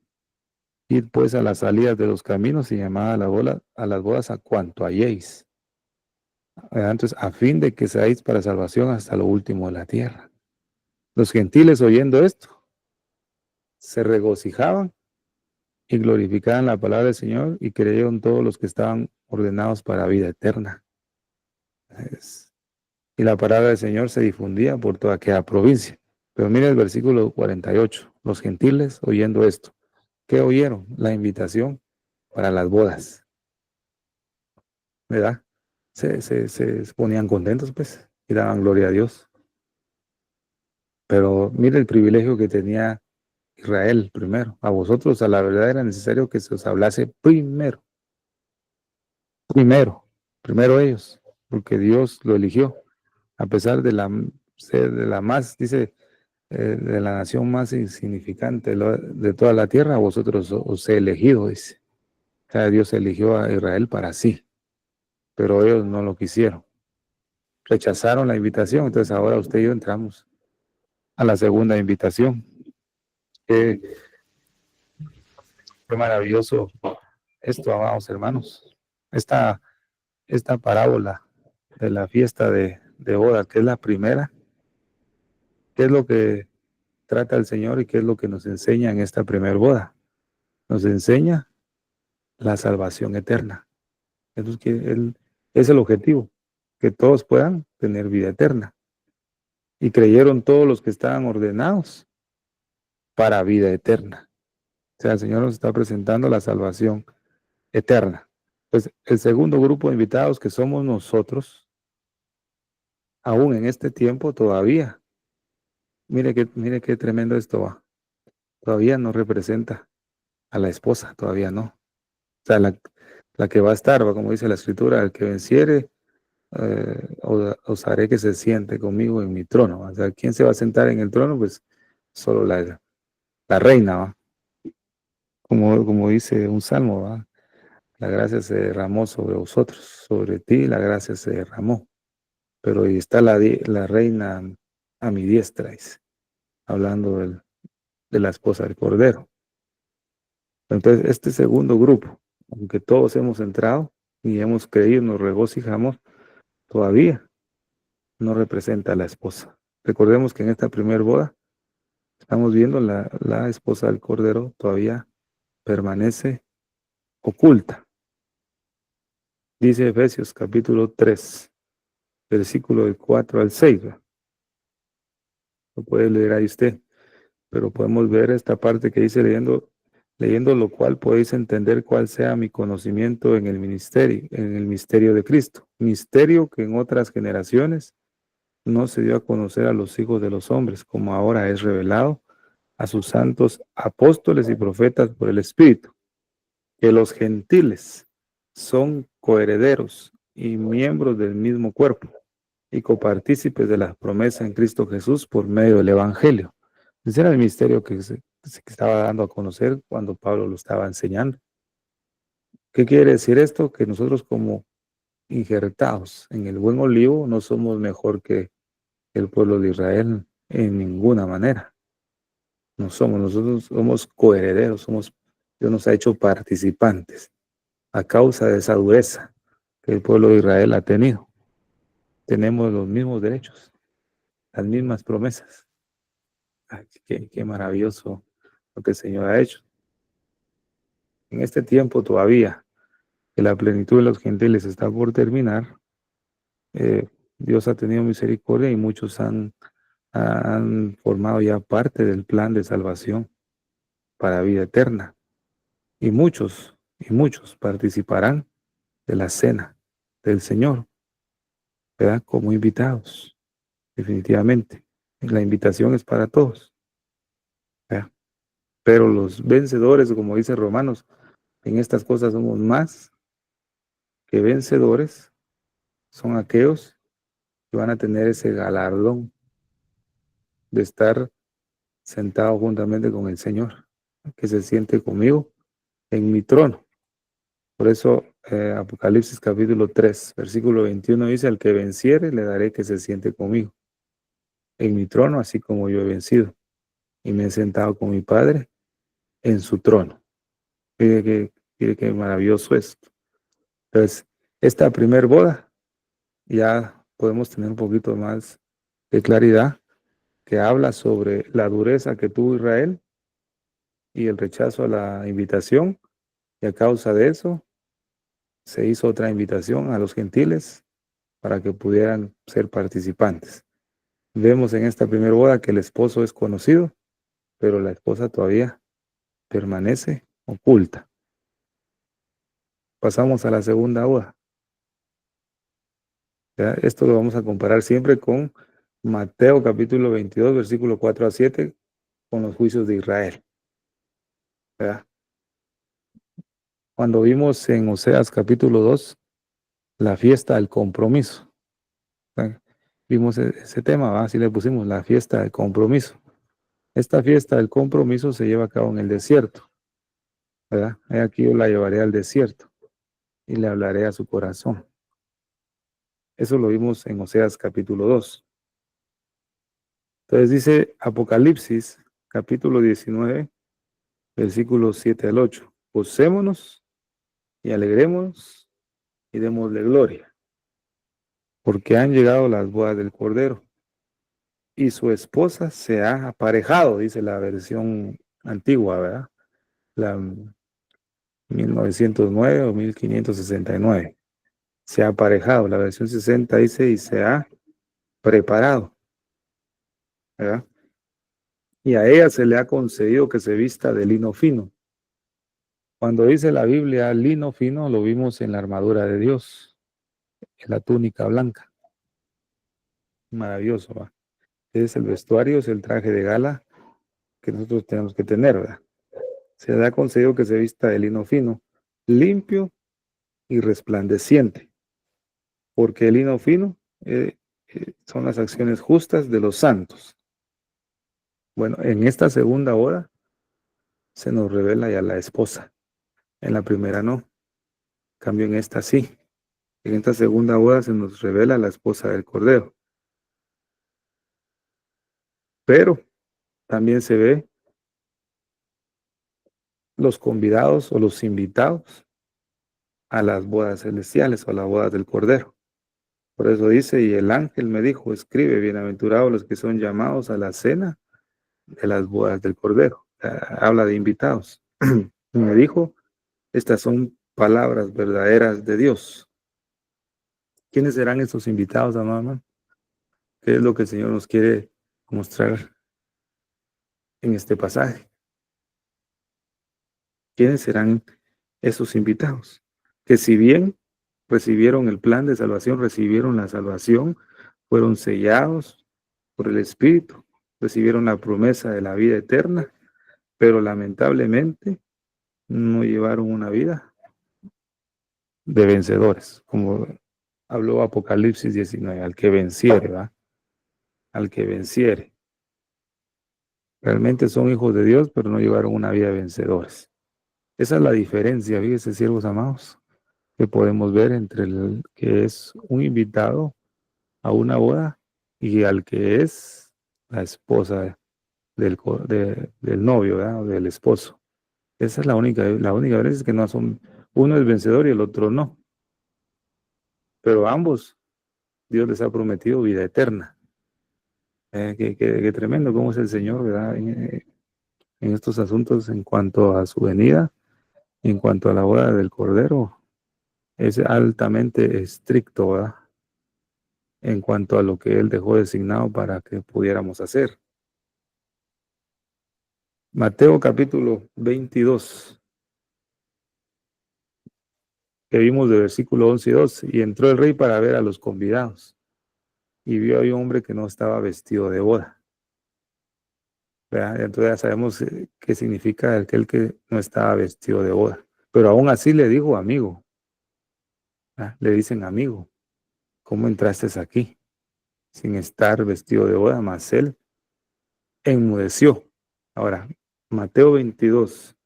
id pues a las salidas de los caminos y llamad a las bodas a cuanto halléis. Entonces, a fin de que seáis para salvación hasta lo último de la tierra. Los gentiles, oyendo esto, se regocijaban y glorificaban la palabra del Señor, y creyeron todos los que estaban ordenados para vida eterna. Y la palabra del Señor se difundía por toda aquella provincia. Pero mira el versículo 48. Los gentiles, oyendo esto, ¿qué oyeron? La invitación para las bodas, ¿verdad? Se ponían contentos, pues, y daban gloria a Dios. Pero mira el privilegio que tenía Israel primero. A vosotros a la verdad era necesario que se os hablase primero. Primero ellos, porque Dios lo eligió. A pesar de la más, dice, de la nación más insignificante de toda la tierra, a vosotros os he elegido, dice. O sea, Dios eligió a Israel para sí, pero ellos no lo quisieron. Rechazaron la invitación, entonces ahora usted y yo entramos a la segunda invitación. Qué maravilloso esto, amados hermanos. Esta parábola de la fiesta de boda, que es la primera, ¿qué es lo que trata el Señor y qué es lo que nos enseña en esta primer boda? Nos enseña la salvación eterna. Es el objetivo, que todos puedan tener vida eterna. Y creyeron todos los que estaban ordenados para vida eterna. O sea, el Señor nos está presentando la salvación eterna. Pues el segundo grupo de invitados, que somos nosotros, aún en este tiempo todavía, mire qué tremendo esto va. Todavía no representa a la esposa, todavía no. O sea, la que va a estar, como dice la Escritura: el que venciere, os haré que se siente conmigo en mi trono. O sea, ¿quién se va a sentar en el trono? Pues solo la reina, ¿va? Como dice un salmo, ¿va? La gracia se derramó sobre vosotros, sobre ti la gracia se derramó. Pero ahí está la reina a mi diestra, dice, hablando de la esposa del Cordero. Entonces, este segundo grupo, aunque todos hemos entrado y hemos creído, nos regocijamos, todavía no representa a la esposa. Recordemos que en esta primer boda estamos viendo la esposa del Cordero todavía permanece oculta. Dice Efesios capítulo 3, versículo del 4 al 6. Lo puede leer ahí usted, pero podemos ver esta parte que dice: leyendo lo cual podéis entender cuál sea mi conocimiento en el misterio de Cristo. Misterio que en otras generaciones no se dio a conocer a los hijos de los hombres, como ahora es revelado a sus santos apóstoles y profetas por el Espíritu, que los gentiles son coherederos y miembros del mismo cuerpo y copartícipes de la promesa en Cristo Jesús por medio del Evangelio. Ese era el misterio que se estaba dando a conocer cuando Pablo lo estaba enseñando. ¿Qué quiere decir esto? Que nosotros como injertados en el buen olivo no somos mejor que el pueblo de Israel en ninguna manera. No somos, nosotros somos coherederos, Dios nos ha hecho participantes a causa de esa dureza que el pueblo de Israel ha tenido. Tenemos los mismos derechos, las mismas promesas. Ay, qué maravilloso lo que el Señor ha hecho. En este tiempo todavía, que la plenitud de los gentiles está por terminar, Dios ha tenido misericordia y muchos han formado ya parte del plan de salvación para vida eterna. Y muchos participarán de la cena del Señor, ¿verdad? Como invitados, definitivamente. La invitación es para todos, ¿verdad? Pero los vencedores, como dice Romanos, en estas cosas somos más que vencedores, son aquellos que van a tener ese galardón de estar sentado juntamente con el Señor, que se siente conmigo en mi trono. Por eso Apocalipsis capítulo 3, versículo 21 dice, al que venciere le daré que se siente conmigo en mi trono, así como yo he vencido y me he sentado con mi Padre en su trono. Mire qué maravilloso es. Entonces, esta primer boda ya podemos tener un poquito más de claridad, que habla sobre la dureza que tuvo Israel y el rechazo a la invitación, y a causa de eso se hizo otra invitación a los gentiles para que pudieran ser participantes. Vemos en esta primera boda que el esposo es conocido, pero la esposa todavía permanece oculta. Pasamos a la segunda boda. ¿Ya? Esto lo vamos a comparar siempre con Mateo capítulo 22, versículo 4 a 7, con los juicios de Israel. ¿Ya? Cuando vimos en Oseas capítulo 2 la fiesta del compromiso, ¿ya? Vimos ese tema, ¿va? Así le pusimos la fiesta del compromiso. Esta fiesta del compromiso se lleva a cabo en el desierto, ¿verdad? Aquí yo la llevaré al desierto y le hablaré a su corazón. Eso lo vimos en Oseas capítulo 2. Entonces dice Apocalipsis capítulo 19, versículos 7 al 8. Gocémonos y alegrémonos y démosle gloria, porque han llegado las bodas del Cordero y su esposa se ha aparejado, dice la versión antigua, ¿verdad? La 1909 o 1569. Se ha aparejado. La versión 60 dice y se ha preparado, ¿verdad? Y a ella se le ha concedido que se vista de lino fino. Cuando dice la Biblia lino fino, lo vimos en la armadura de Dios, en la túnica blanca. Maravilloso, ¿va? Es el vestuario, es el traje de gala que nosotros tenemos que tener, ¿verdad? Se le ha concedido que se vista de lino fino, limpio y resplandeciente, porque el lino fino son las acciones justas de los santos. Bueno, en esta segunda hora se nos revela ya la esposa. En la primera no. En cambio, en esta sí. En esta segunda hora se nos revela la esposa del Cordero. Pero también se ve los convidados o los invitados a las bodas celestiales o a las bodas del Cordero. Por eso dice, y el ángel me dijo, escribe, bienaventurados los que son llamados a la cena de las bodas del Cordero. Habla de invitados. Me dijo, estas son palabras verdaderas de Dios. ¿Quiénes serán estos invitados, amado? ¿Qué es lo que el Señor nos quiere mostrar en este pasaje? ¿Quiénes serán esos invitados? Que si bien recibieron el plan de salvación, recibieron la salvación, fueron sellados por el Espíritu, recibieron la promesa de la vida eterna, pero lamentablemente no llevaron una vida de vencedores, como habló Apocalipsis 19, al que venciere, ¿va? Al que venciere. Realmente son hijos de Dios, pero no llevaron una vida de vencedores. Esa es la diferencia, fíjense, siervos amados, que podemos ver entre el que es un invitado a una boda y al que es la esposa del novio, ¿verdad? O del esposo. Esa es la única diferencia, es que no son, uno es vencedor y el otro no. Pero ambos, Dios les ha prometido vida eterna. Qué tremendo cómo es el Señor, ¿verdad? En estos asuntos en cuanto a su venida, en cuanto a la boda del Cordero, es altamente estricto, ¿verdad? En cuanto a lo que Él dejó designado para que pudiéramos hacer. Mateo capítulo 22, que vimos de versículo 11 y 12, y entró el rey para ver a los convidados, y vio a un hombre que no estaba vestido de boda. ¿Verdad? Entonces ya sabemos qué significa aquel que no estaba vestido de boda. Pero aún así le dijo amigo, ¿verdad? Le dicen amigo, ¿cómo entraste aquí sin estar vestido de boda? Mas él enmudeció. Ahora, Mateo 22,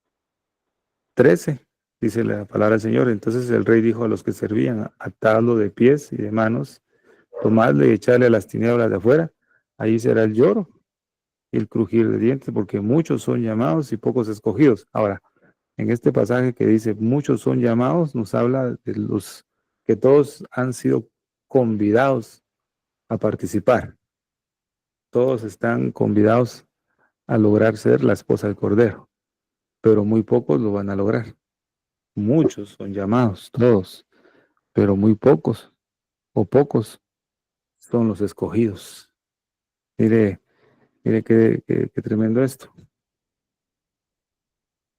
13, dice la palabra del Señor. Entonces el rey dijo a los que servían, atadlo de pies y de manos, tomadle y echarle a las tinieblas de afuera, allí será el lloro y el crujir de dientes, porque muchos son llamados y pocos escogidos. Ahora, en este pasaje que dice muchos son llamados, nos habla de los que todos han sido convidados a participar. Todos están convidados a lograr ser la esposa del Cordero, pero muy pocos lo van a lograr. Muchos son llamados, todos, pero muy pocos o pocos son los escogidos. Mire, mire qué tremendo esto.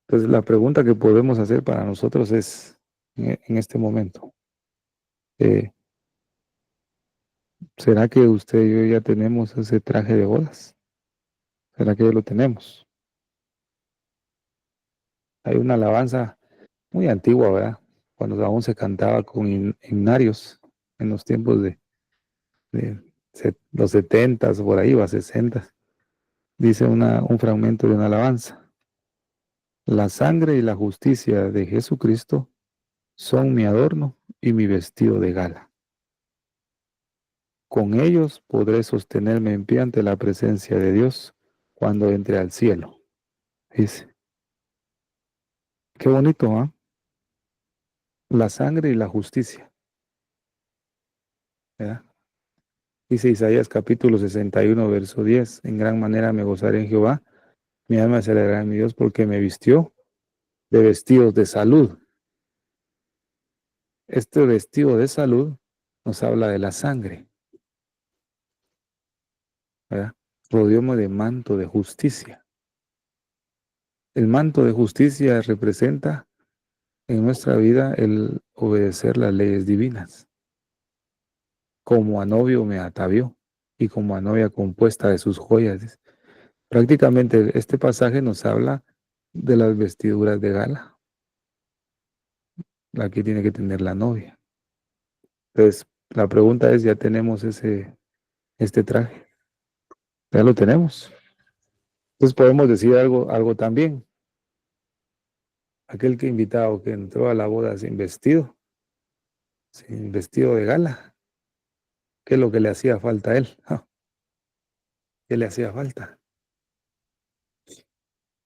Entonces la pregunta que podemos hacer para nosotros es, en este momento, ¿será que usted y yo ya tenemos ese traje de bodas? ¿Será que ya lo tenemos? Hay una alabanza muy antigua, ¿verdad? Cuando aún se cantaba con himnarios en los tiempos de los 70s, por ahí, o 60s. Dice un fragmento de una alabanza. La sangre y la justicia de Jesucristo son mi adorno y mi vestido de gala. Con ellos podré sostenerme en pie ante la presencia de Dios cuando entre al cielo. Dice, qué bonito, ¿ah? La sangre y la justicia, ¿verdad? Dice Isaías capítulo 61, verso 10, en gran manera me gozaré en Jehová, mi alma se alegrará en mi Dios porque me vistió de vestidos de salud. Este vestido de salud nos habla de la sangre, ¿verdad? Rodeóme de manto de justicia. El manto de justicia representa en nuestra vida el obedecer las leyes divinas. Como a novio me atavió y como a novia compuesta de sus joyas. Prácticamente este pasaje nos habla de las vestiduras de gala, la que tiene que tener la novia. Entonces, la pregunta es, ¿ya tenemos este traje? Ya lo tenemos. Entonces podemos decir algo también. Aquel que invitado que entró a la boda sin vestido de gala, ¿qué es lo que le hacía falta a él? ¿Qué le hacía falta?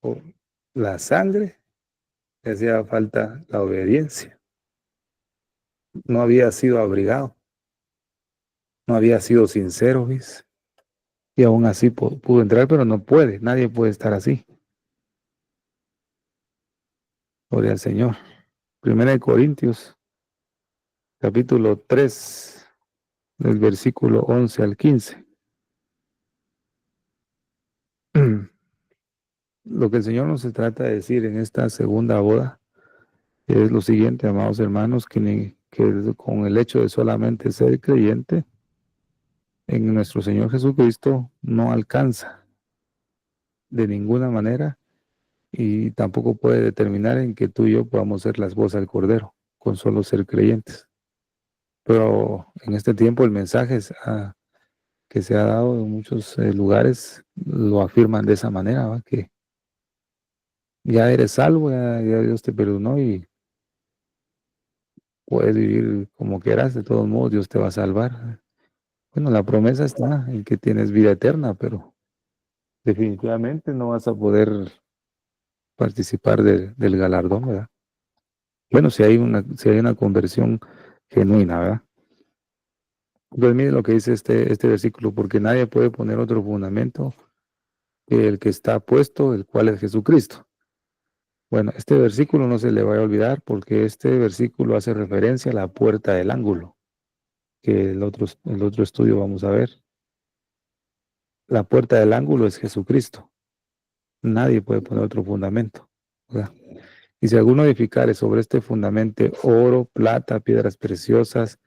O la sangre, le hacía falta la obediencia. No había sido abrigado, no había sido sincero, ¿ves? Y aún así pudo entrar, pero no puede, nadie puede estar así. Gloria al Señor. Primera de Corintios, capítulo 3, del versículo 11 al 15. Lo que el Señor nos trata de decir en esta segunda boda es lo siguiente, amados hermanos, que con el hecho de solamente ser creyente en nuestro Señor Jesucristo no alcanza. de ninguna manera y tampoco puede determinar en que tú y yo podamos ser las voces del Cordero, con solo ser creyentes. Pero en este tiempo el mensaje que se ha dado en muchos lugares lo afirman de esa manera, ¿va? Que ya eres salvo, ya Dios te perdonó y puedes vivir como quieras, de todos modos Dios te va a salvar. Bueno, la promesa está en que tienes vida eterna, pero definitivamente no vas a poder participar del galardón, ¿verdad? Bueno, si hay una conversión genuina, ¿verdad? Entonces mire lo que dice este versículo, porque nadie puede poner otro fundamento que el que está puesto, el cual es Jesucristo. Bueno, este versículo no se le va a olvidar porque este versículo hace referencia a la puerta del ángulo, que el otro estudio vamos a ver. La puerta del ángulo es Jesucristo. Nadie puede poner otro fundamento, ¿verdad? Y si alguno edificare sobre este fundamento oro, plata, piedras preciosas,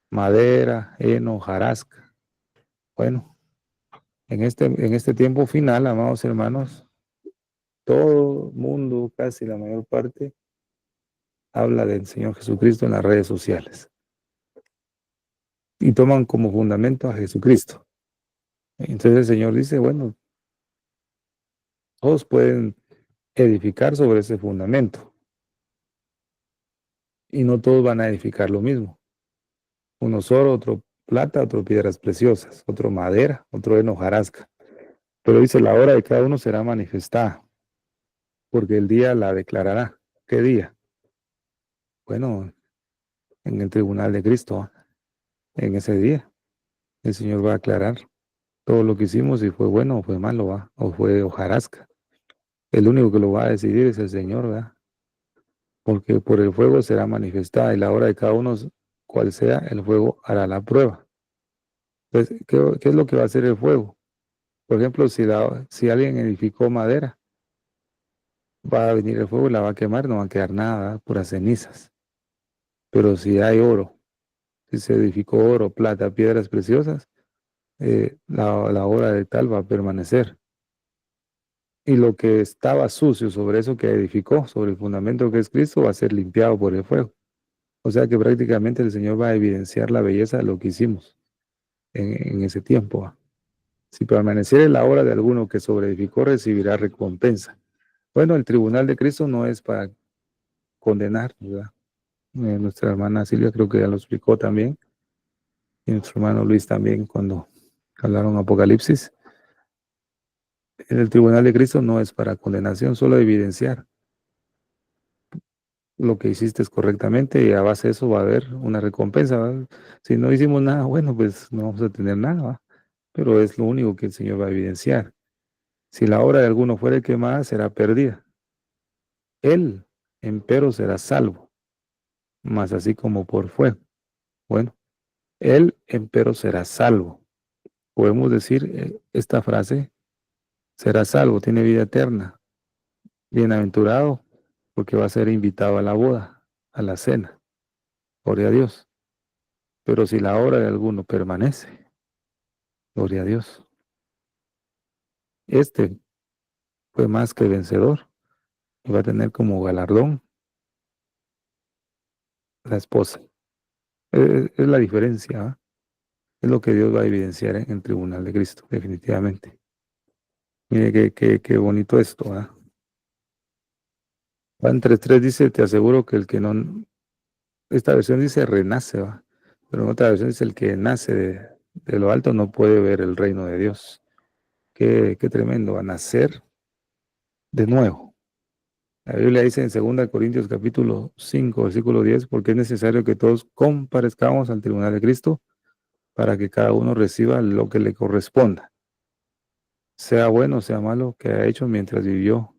madera, heno, hojarasca. Bueno, en este tiempo final, amados hermanos, todo mundo, casi la mayor parte, habla del Señor Jesucristo en las redes sociales y toman como fundamento a Jesucristo. Entonces el Señor dice, bueno, todos pueden edificar sobre ese fundamento y no todos van a edificar lo mismo. Uno oro, otro plata, otro piedras preciosas, otro madera, otro heno, hojarasca. Pero dice, la hora de cada uno será manifestada, porque el día la declarará. ¿Qué día? Bueno, en el tribunal de Cristo, en ese día, el Señor va a aclarar todo lo que hicimos, si fue bueno o fue malo, ¿va? O fue hojarasca. El único que lo va a decidir es el Señor, ¿verdad? Porque por el fuego será manifestada y la hora de cada uno, cual sea, el fuego hará la prueba. Entonces, ¿qué es lo que va a hacer el fuego? Por ejemplo, si alguien edificó madera, va a venir el fuego y la va a quemar, no va a quedar nada, ¿verdad? Puras cenizas. Pero si hay oro, si se edificó oro, plata, piedras preciosas, la hora de tal va a permanecer. Y lo que estaba sucio sobre eso que edificó, sobre el fundamento que es Cristo, va a ser limpiado por el fuego. O sea que prácticamente el Señor va a evidenciar la belleza de lo que hicimos en ese tiempo, ¿va? Si permaneciere la obra de alguno que sobreedificó, recibirá recompensa. Bueno, el tribunal de Cristo no es para condenar, ¿verdad? Nuestra hermana Silvia creo que ya lo explicó también, y nuestro hermano Luis también cuando hablaron Apocalipsis. El tribunal de Cristo no es para condenación, solo evidenciar lo que hiciste correctamente y a base de eso va a haber una recompensa, ¿verdad? Si no hicimos nada, bueno, pues no vamos a tener nada, ¿va? Pero es lo único que el Señor va a evidenciar. Si la obra de alguno fuere quemada, será perdida. Él, empero, será salvo, mas así como por fuego. Bueno, él, empero, será salvo. Podemos decir esta frase, será salvo, tiene vida eterna. Bienaventurado, porque va a ser invitado a la boda, a la cena. Gloria a Dios. Pero si la obra de alguno permanece, gloria a Dios. Este fue más que vencedor y va a tener como galardón la esposa. Es la diferencia, ¿va? Es lo que Dios va a evidenciar en el tribunal de Cristo, definitivamente. Mire qué bonito esto, ¿va? Juan 3:3 dice, te aseguro que el que no, esta versión dice renace, ¿va? Pero en otra versión dice el que nace de lo alto no puede ver el reino de Dios. Qué tremendo, va a nacer de nuevo. La Biblia dice en 2 Corintios capítulo 5, versículo 10, porque es necesario que todos comparezcamos al tribunal de Cristo para que cada uno reciba lo que le corresponda, sea bueno o sea malo, que ha hecho mientras vivió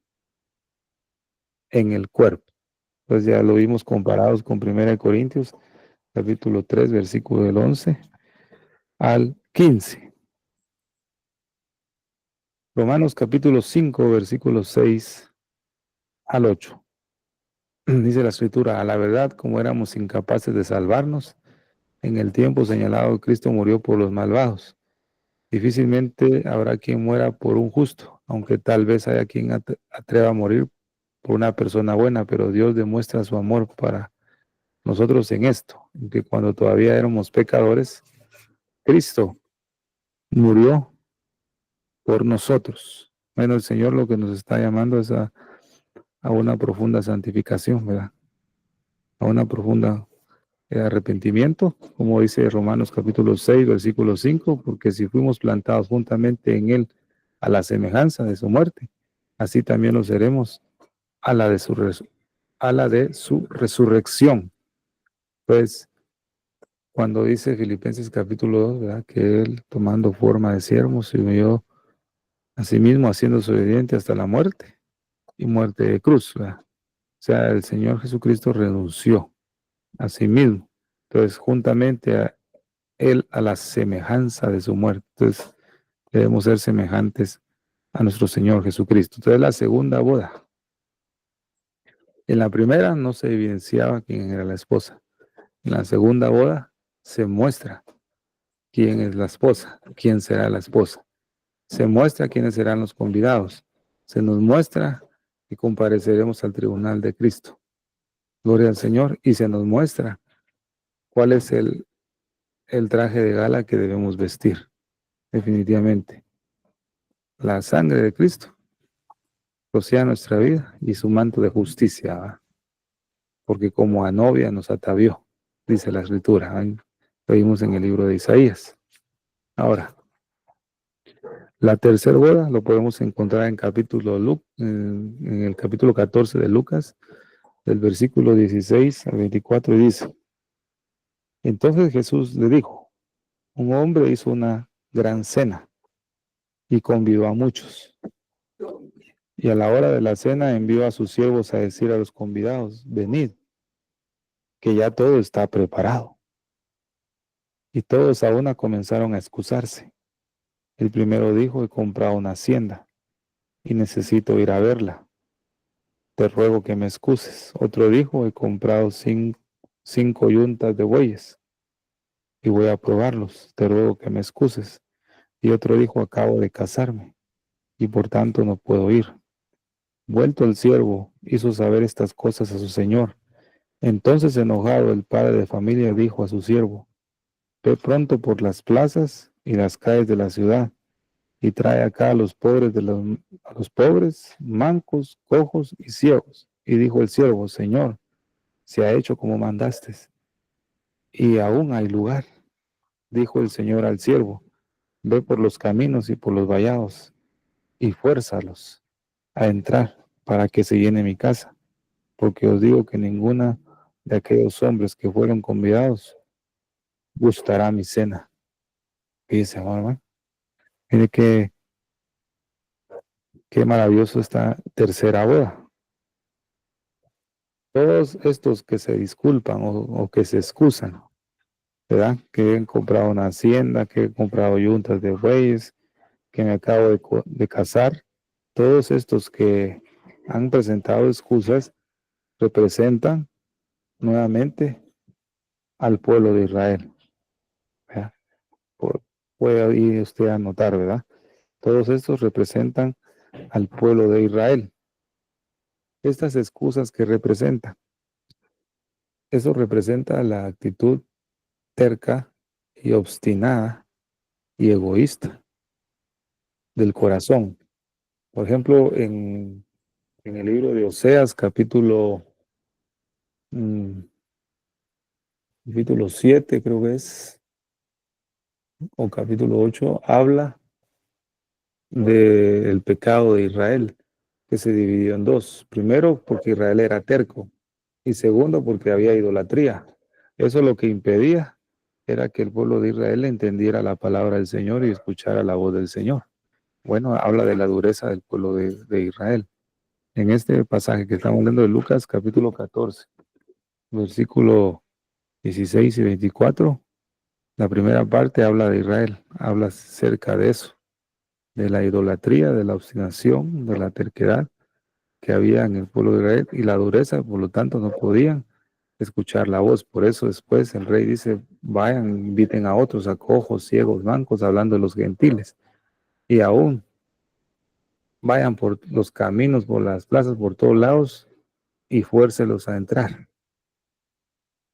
en el cuerpo. Pues ya lo vimos comparados con 1 Corintios capítulo 3, versículo del 11 al 15. Romanos capítulo 5, versículos 6 al 8. Dice la escritura, a la verdad, como éramos incapaces de salvarnos, en el tiempo señalado Cristo murió por los malvados. Difícilmente habrá quien muera por un justo. aunque tal vez haya quien atreva a morir por una persona buena, pero Dios demuestra su amor para nosotros en esto, en que cuando todavía éramos pecadores, Cristo murió por nosotros. Bueno, el Señor lo que nos está llamando es a una profunda santificación, ¿verdad? A una profunda arrepentimiento, como dice Romanos capítulo 6, versículo 5, porque si fuimos plantados juntamente en Él a la semejanza de su muerte, así también lo seremos a la de su resurrección. Pues cuando dice Filipenses capítulo 2, ¿verdad? Que Él tomando forma de siervo se unió a sí mismo haciéndose obediente hasta la muerte y muerte de cruz, ¿verdad? O sea, el Señor Jesucristo renunció a sí mismo. Entonces, juntamente a Él a la semejanza de su muerte. Entonces, debemos ser semejantes a nuestro Señor Jesucristo. Entonces, la segunda boda. En la primera no se evidenciaba quién era la esposa. En la segunda boda se muestra quién es la esposa, quién será la esposa. Se muestra quiénes serán los convidados. Se nos muestra que compareceremos al tribunal de Cristo. Gloria al Señor. Y se nos muestra cuál es el traje de gala que debemos vestir. Definitivamente. La sangre de Cristo rocía nuestra vida y su manto de justicia, ¿va? Porque como a novia nos atavió, dice la Escritura. ¿Va? Lo vimos en el libro de Isaías. Ahora, la tercera boda lo podemos encontrar en el capítulo 14 de Lucas, del versículo 16 al 24, y dice: Entonces Jesús le dijo: Un hombre hizo una gran cena y convidó a muchos. Y a la hora de la cena envió a sus siervos a decir a los convidados: Venid, que ya todo está preparado. Y todos a una comenzaron a excusarse. El primero dijo: He comprado una hacienda y necesito ir a verla. Te ruego que me excuses. Otro dijo: He comprado cinco yuntas de bueyes y voy a probarlos. Te ruego que me excuses. Y otro dijo: Acabo de casarme y por tanto no puedo ir. Vuelto el siervo, hizo saber estas cosas a su señor. Entonces, enojado, el padre de familia dijo a su siervo: Ve pronto por las plazas y las calles de la ciudad y trae acá a los pobres, a los pobres, mancos, cojos y ciegos. Y dijo el siervo: Señor, se ha hecho como mandaste, y aún hay lugar. Dijo el Señor al siervo: Ve por los caminos y por los vallados y fuérzalos a entrar para que se llene mi casa, porque os digo que ninguna de aquellos hombres que fueron convidados gustará mi cena. Dice, hermano, mire qué maravilloso esta tercera boda. Todos estos que se disculpan o que se excusan, ¿verdad? Que han comprado una hacienda, que he comprado yuntas de bueyes, que me acabo de casar. Todos estos que han presentado excusas representan nuevamente al pueblo de Israel, ¿verdad? Puede ahí usted anotar, ¿verdad? Todos estos representan al pueblo de Israel. Estas excusas que representan, eso representa la actitud terca y obstinada y egoísta del corazón. Por ejemplo, en el libro de Oseas, mm, capítulo 7, creo que es, o capítulo 8, habla del pecado de Israel, que se dividió en dos. Primero, porque Israel era terco, y segundo, porque había idolatría. Eso lo que impedía era que el pueblo de Israel entendiera la palabra del Señor y escuchara la voz del Señor. Bueno, habla de la dureza del pueblo de Israel. En este pasaje que estamos leyendo de Lucas, capítulo 14, versículo 16 y 24, la primera parte habla de Israel, habla acerca de eso, de la idolatría, de la obstinación, de la terquedad que había en el pueblo de Israel y la dureza, por lo tanto no podían escuchar la voz. Por eso después el rey dice: vayan, inviten a otros, a cojos, ciegos, mancos, hablando de los gentiles. Y aún vayan por los caminos, por las plazas, por todos lados y fuércelos a entrar,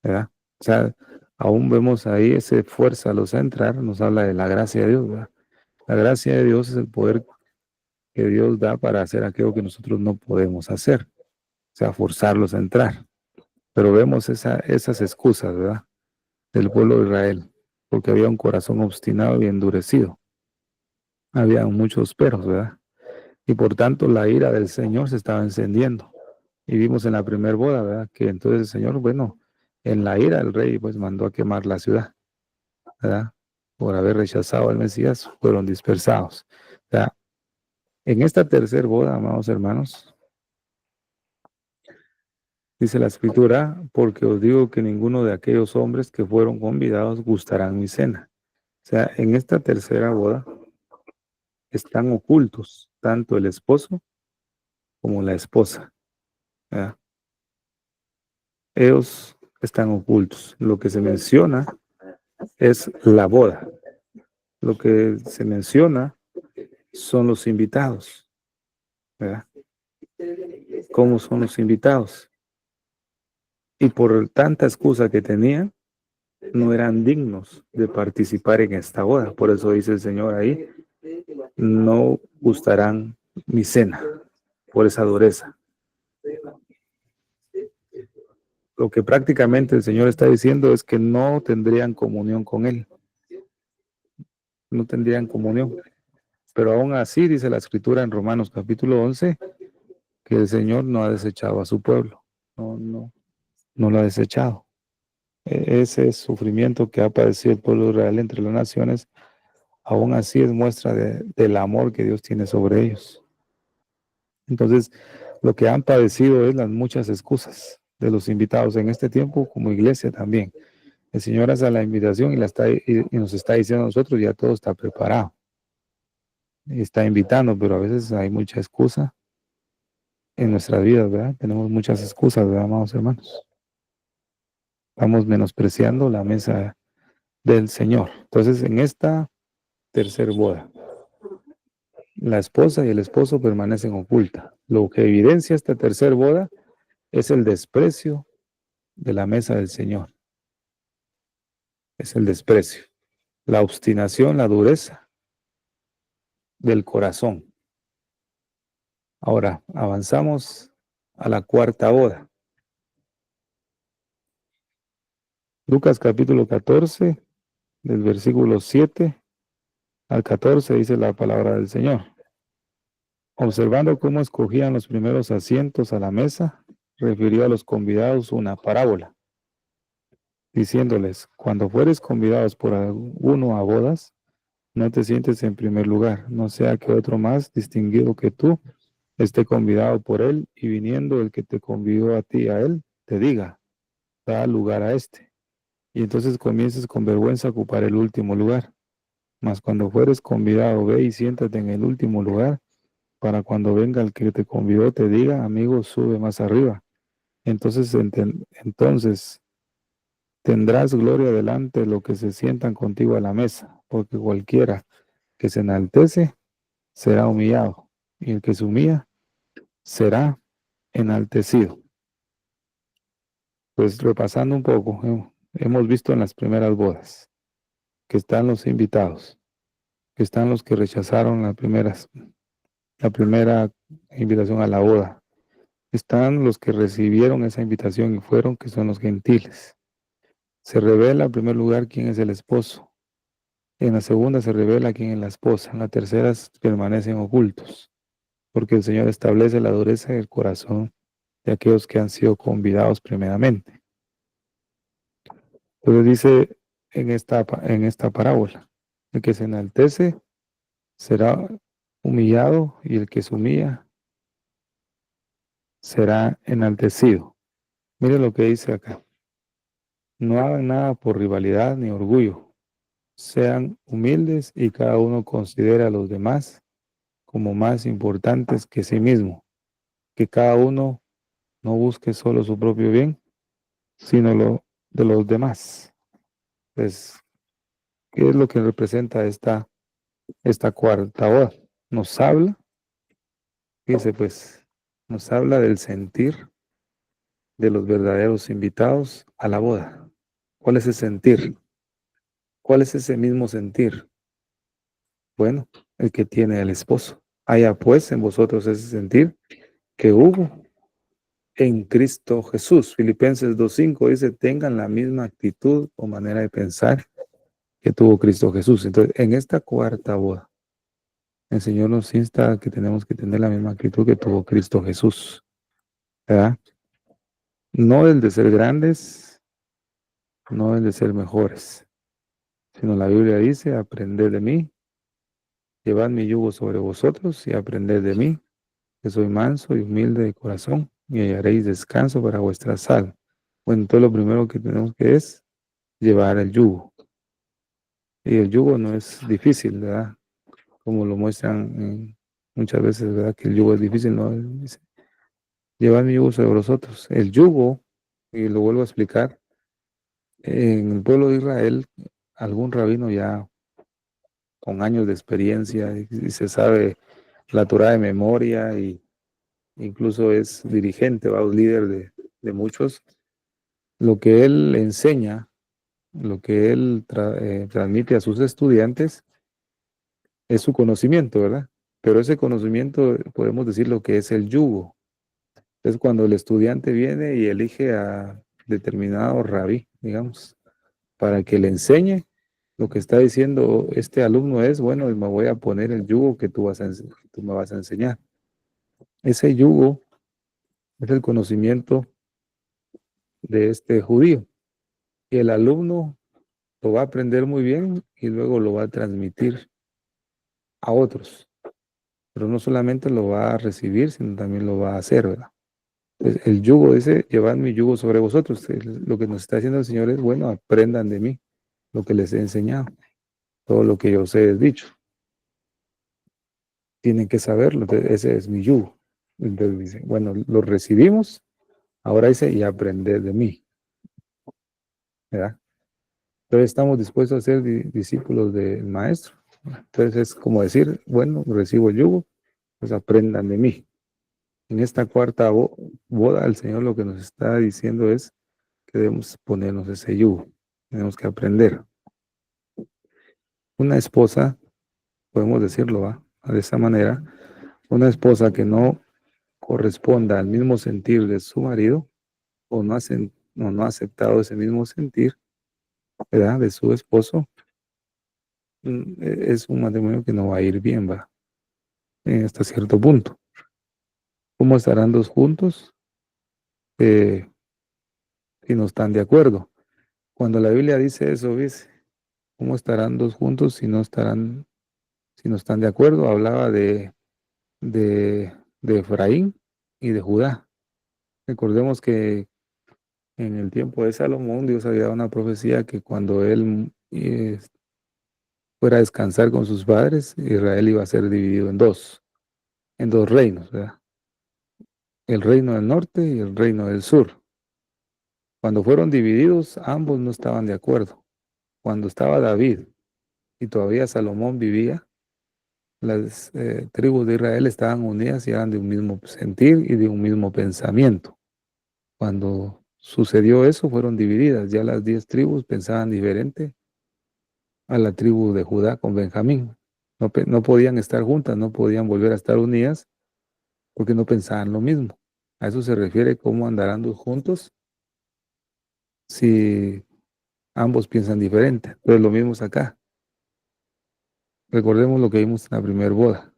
¿verdad? O sea, aún vemos ahí ese fuérzalos a entrar, nos habla de la gracia de Dios, ¿verdad? La gracia de Dios es el poder que Dios da para hacer aquello que nosotros no podemos hacer, o sea, forzarlos a entrar. Pero vemos esas excusas, ¿verdad? Del pueblo de Israel, porque había un corazón obstinado y endurecido. Había muchos peros, ¿verdad? Y por tanto la ira del Señor se estaba encendiendo. Y vimos en la primera boda, ¿verdad? Que entonces el Señor, bueno, en la ira el rey pues mandó a quemar la ciudad, ¿verdad? Por haber rechazado al Mesías, fueron dispersados. ¿Verdad? En esta tercera boda, amados hermanos, dice la escritura, porque os digo que ninguno de aquellos hombres que fueron convidados gustarán mi cena. O sea, en esta tercera boda están ocultos tanto el esposo como la esposa, ¿verdad? Ellos están ocultos. Lo que se menciona es la boda. Lo que se menciona son los invitados, ¿verdad? ¿Cómo son los invitados? Y por tanta excusa que tenían, no eran dignos de participar en esta boda. Por eso dice el Señor ahí, no gustarán mi cena, por esa dureza. Lo que prácticamente el Señor está diciendo es que no tendrían comunión con Él, no tendrían comunión. Pero aún así dice la Escritura en Romanos capítulo 11 que el Señor no ha desechado a su pueblo, no lo ha desechado. Ese sufrimiento que ha padecido el pueblo de Israel entre las naciones, aún así es muestra del amor que Dios tiene sobre ellos. Entonces, lo que han padecido es las muchas excusas de los invitados en este tiempo como iglesia también. El Señor hace la invitación y nos está diciendo a nosotros, ya todo está preparado. Y está invitando, pero a veces hay mucha excusa en nuestras vidas, ¿verdad? Tenemos muchas excusas, ¿verdad, amados hermanos? Estamos menospreciando la mesa del Señor. Entonces, en esta tercera boda, la esposa y el esposo permanecen ocultas. Lo que evidencia esta tercera boda es el desprecio de la mesa del Señor. Es el desprecio, la obstinación, la dureza del corazón. Ahora, avanzamos a la cuarta boda. Lucas capítulo 14, del versículo 7 al 14, dice la palabra del Señor. Observando cómo escogían los primeros asientos a la mesa, refirió a los convidados una parábola, diciéndoles, cuando fueres convidados por alguno a bodas, no te sientes en primer lugar, no sea que otro más distinguido que tú esté convidado por él, y viniendo el que te convidó a ti a él, te diga, da lugar a este. Y entonces comiences con vergüenza a ocupar el último lugar. Mas cuando fueres convidado, ve y siéntate en el último lugar, para cuando venga el que te convidó te diga, amigo, sube más arriba. Entonces tendrás gloria delante de los que se sientan contigo a la mesa, porque cualquiera que se enaltece será humillado, y el que se humilla será enaltecido. Pues repasando un poco, hemos visto en las primeras bodas que están los invitados, que están los que rechazaron la primera invitación a la boda. Están los que recibieron esa invitación y fueron, que son los gentiles. Se revela en primer lugar quién es el esposo. En la segunda se revela quién es la esposa. En la tercera permanecen ocultos, porque el Señor establece la dureza del corazón de aquellos que han sido convidados primeramente. Entonces dice en esta parábola, el que se enaltece será humillado y el que se humilla será enaltecido. Mire lo que dice acá. No hagan nada por rivalidad ni orgullo. Sean humildes y cada uno considere a los demás como más importantes que sí mismo. Que cada uno no busque solo su propio bien, sino lo de los demás. Pues, ¿qué es lo que representa esta cuarta boda? Nos habla Dice, pues, nos habla del sentir de los verdaderos invitados a la boda. ¿Cuál es el sentir? ¿Cuál es ese mismo sentir? Bueno, el que tiene el esposo. Haya pues en vosotros ese sentir que hubo en Cristo Jesús. Filipenses 2:5 dice, tengan la misma actitud o manera de pensar que tuvo Cristo Jesús. Entonces, en esta cuarta boda, el Señor nos insta a que tenemos que tener la misma actitud que tuvo Cristo Jesús, ¿verdad? No el de ser grandes, no el de ser mejores, sino la Biblia dice, aprended de mí, llevad mi yugo sobre vosotros y aprended de mí, que soy manso y humilde de corazón, y hallaréis descanso para vuestra alma. Bueno, entonces lo primero que tenemos que es llevar el yugo. Y el yugo no es difícil, ¿verdad? Como lo muestran muchas veces, ¿verdad? Que el yugo es difícil, ¿no? Dice, llevad mi yugo sobre vosotros. El yugo, y lo vuelvo a explicar, en el pueblo de Israel, algún rabino ya con años de experiencia y se sabe la Torá de memoria y incluso es dirigente, va, un líder de muchos, lo que él enseña, lo que él transmite a sus estudiantes es su conocimiento, ¿verdad? Pero ese conocimiento podemos decir lo que es el yugo. Es cuando el estudiante viene y elige a determinado rabí, digamos, para que le enseñe lo que está diciendo este alumno es, bueno, me voy a poner el yugo que tú me vas a enseñar. Ese yugo es el conocimiento de este judío. Y el alumno lo va a aprender muy bien y luego lo va a transmitir a otros. Pero no solamente lo va a recibir, sino también lo va a hacer, ¿verdad? Entonces, el yugo dice, llevad mi yugo sobre vosotros. Lo que nos está diciendo el Señor es, bueno, aprendan de mí lo que les he enseñado, todo lo que yo os he dicho. Tienen que saberlo, entonces, ese es mi yugo. Entonces dice, bueno, lo recibimos, ahora dice, y aprended de mí, ¿verdad? Entonces estamos dispuestos a ser discípulos del maestro. Entonces es como decir, bueno, recibo el yugo, pues aprendan de mí. En esta cuarta boda, el Señor lo que nos está diciendo es que debemos ponernos ese yugo, tenemos que aprender. Una esposa, podemos decirlo, ¿va? De esa manera, una esposa que no corresponda al mismo sentir de su marido o no ha aceptado ese mismo sentir, ¿verdad? De su esposo, es un matrimonio que no va a ir bien, va, hasta cierto punto. ¿Cómo estarán dos juntos si no están de acuerdo? Cuando la Biblia dice eso, dice, ¿cómo estarán dos juntos si no están de acuerdo? Hablaba de Efraín y de Judá. Recordemos que en el tiempo de Salomón, Dios había dado una profecía que cuando él fuera a descansar con sus padres, Israel iba a ser dividido en dos reinos, ¿verdad? El reino del norte y el reino del sur. Cuando fueron divididos, ambos no estaban de acuerdo. Cuando estaba David y todavía Salomón vivía, las tribus de Israel estaban unidas y eran de un mismo sentir y de un mismo pensamiento. Cuando sucedió eso, fueron divididas. Ya las 10 tribus pensaban diferente a la tribu de Judá con Benjamín. No podían estar juntas, no podían volver a estar unidas porque no pensaban lo mismo. A eso se refiere cómo andarán dos juntos si ambos piensan diferente. Entonces lo mismo es acá. Recordemos lo que vimos en la primera boda.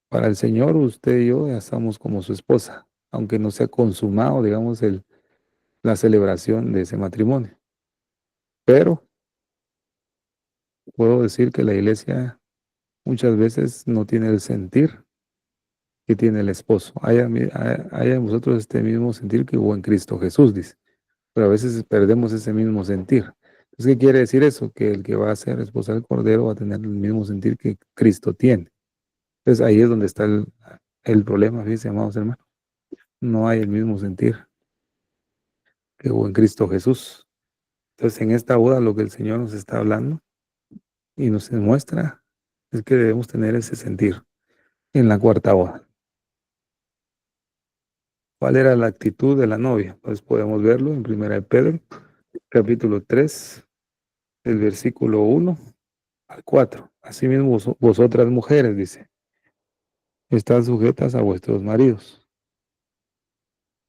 Para el Señor, usted y yo ya estamos como su esposa, aunque no se ha consumado, digamos, la celebración de ese matrimonio. Pero puedo decir que la iglesia muchas veces no tiene el sentir que tiene el esposo. Haya en vosotros este mismo sentir que hubo en Cristo Jesús, dice. Pero a veces perdemos ese mismo sentir. Entonces, ¿qué quiere decir eso? Que el que va a ser esposa del Cordero va a tener el mismo sentir que Cristo tiene. Entonces ahí es donde está el problema, fíjense, amados hermanos. No hay el mismo sentir que hubo en Cristo Jesús. Entonces, en esta boda lo que el Señor nos está hablando y nos muestra Es que debemos tener ese sentir en la cuarta boda. ¿Cuál era la actitud de la novia? Pues podemos verlo en 1 de Pedro, capítulo 3, el versículo 1 al 4. Asimismo, vosotras mujeres, dice, estad sujetas a vuestros maridos,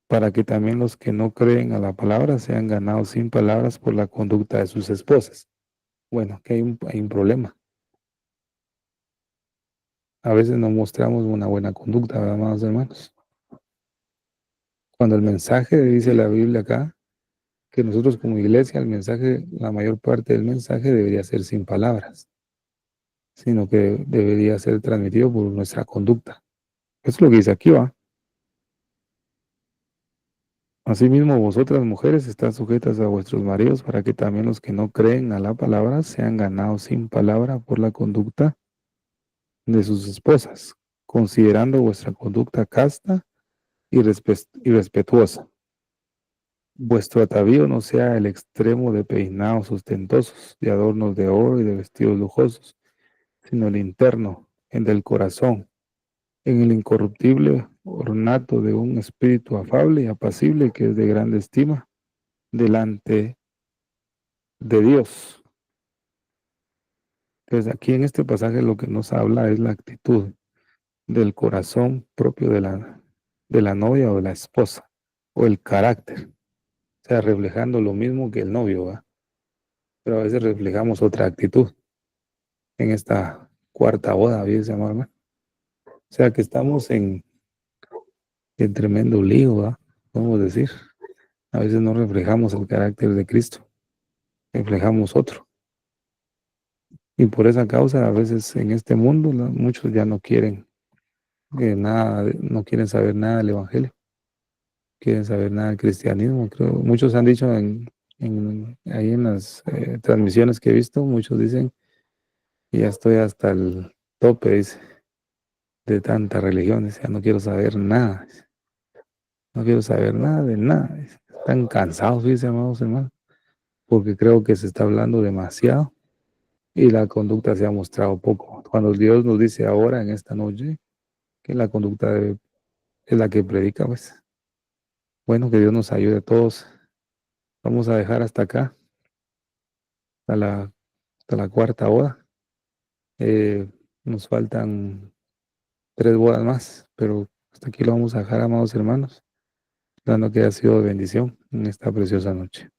para que también los que no creen a la palabra sean ganados sin palabras por la conducta de sus esposas. Bueno, que hay un problema. A veces no mostramos una buena conducta, ¿verdad, amados hermanos? Cuando el mensaje, dice la Biblia acá, que nosotros como iglesia, el mensaje, la mayor parte del mensaje debería ser sin palabras, sino que debería ser transmitido por nuestra conducta. Eso es lo que dice aquí, va. Asimismo, vosotras mujeres estad sujetas a vuestros maridos para que también los que no creen a la palabra sean ganados sin palabra por la conducta de sus esposas, considerando vuestra conducta casta y respetuosa. Vuestro atavío no sea el extremo de peinados ostentosos, de adornos de oro y de vestidos lujosos, sino el interno, el del corazón, en el incorruptible ornato de un espíritu afable y apacible que es de grande estima delante de Dios. Entonces aquí en este pasaje lo que nos habla es la actitud del corazón propio de la novia o de la esposa, o el carácter, o sea, reflejando lo mismo que el novio, ¿va? Pero a veces reflejamos otra actitud en esta cuarta boda, bien se llama. O sea que estamos en tremendo lío, ¿va? Podemos decir. A veces no reflejamos el carácter de Cristo, reflejamos otro. Y por esa causa, a veces en este mundo, muchos ya no quieren nada, no quieren saber nada del Evangelio, quieren saber nada del cristianismo. Creo, muchos han dicho ahí en las transmisiones que he visto, muchos dicen, ya estoy hasta el tope, dice, de tantas religiones, ya no quiero saber nada, no quiero saber nada de nada. Están cansados, dice, amados hermanos, porque creo que se está hablando demasiado y la conducta se ha mostrado poco. Cuando Dios nos dice ahora, en esta noche, que la conducta es la que predica, pues. Bueno, que Dios nos ayude a todos. Vamos a dejar hasta acá, hasta hasta la cuarta boda. Eh, Nos faltan 3 bodas más, pero hasta aquí lo vamos a dejar, amados hermanos, dando que ha sido de bendición en esta preciosa noche.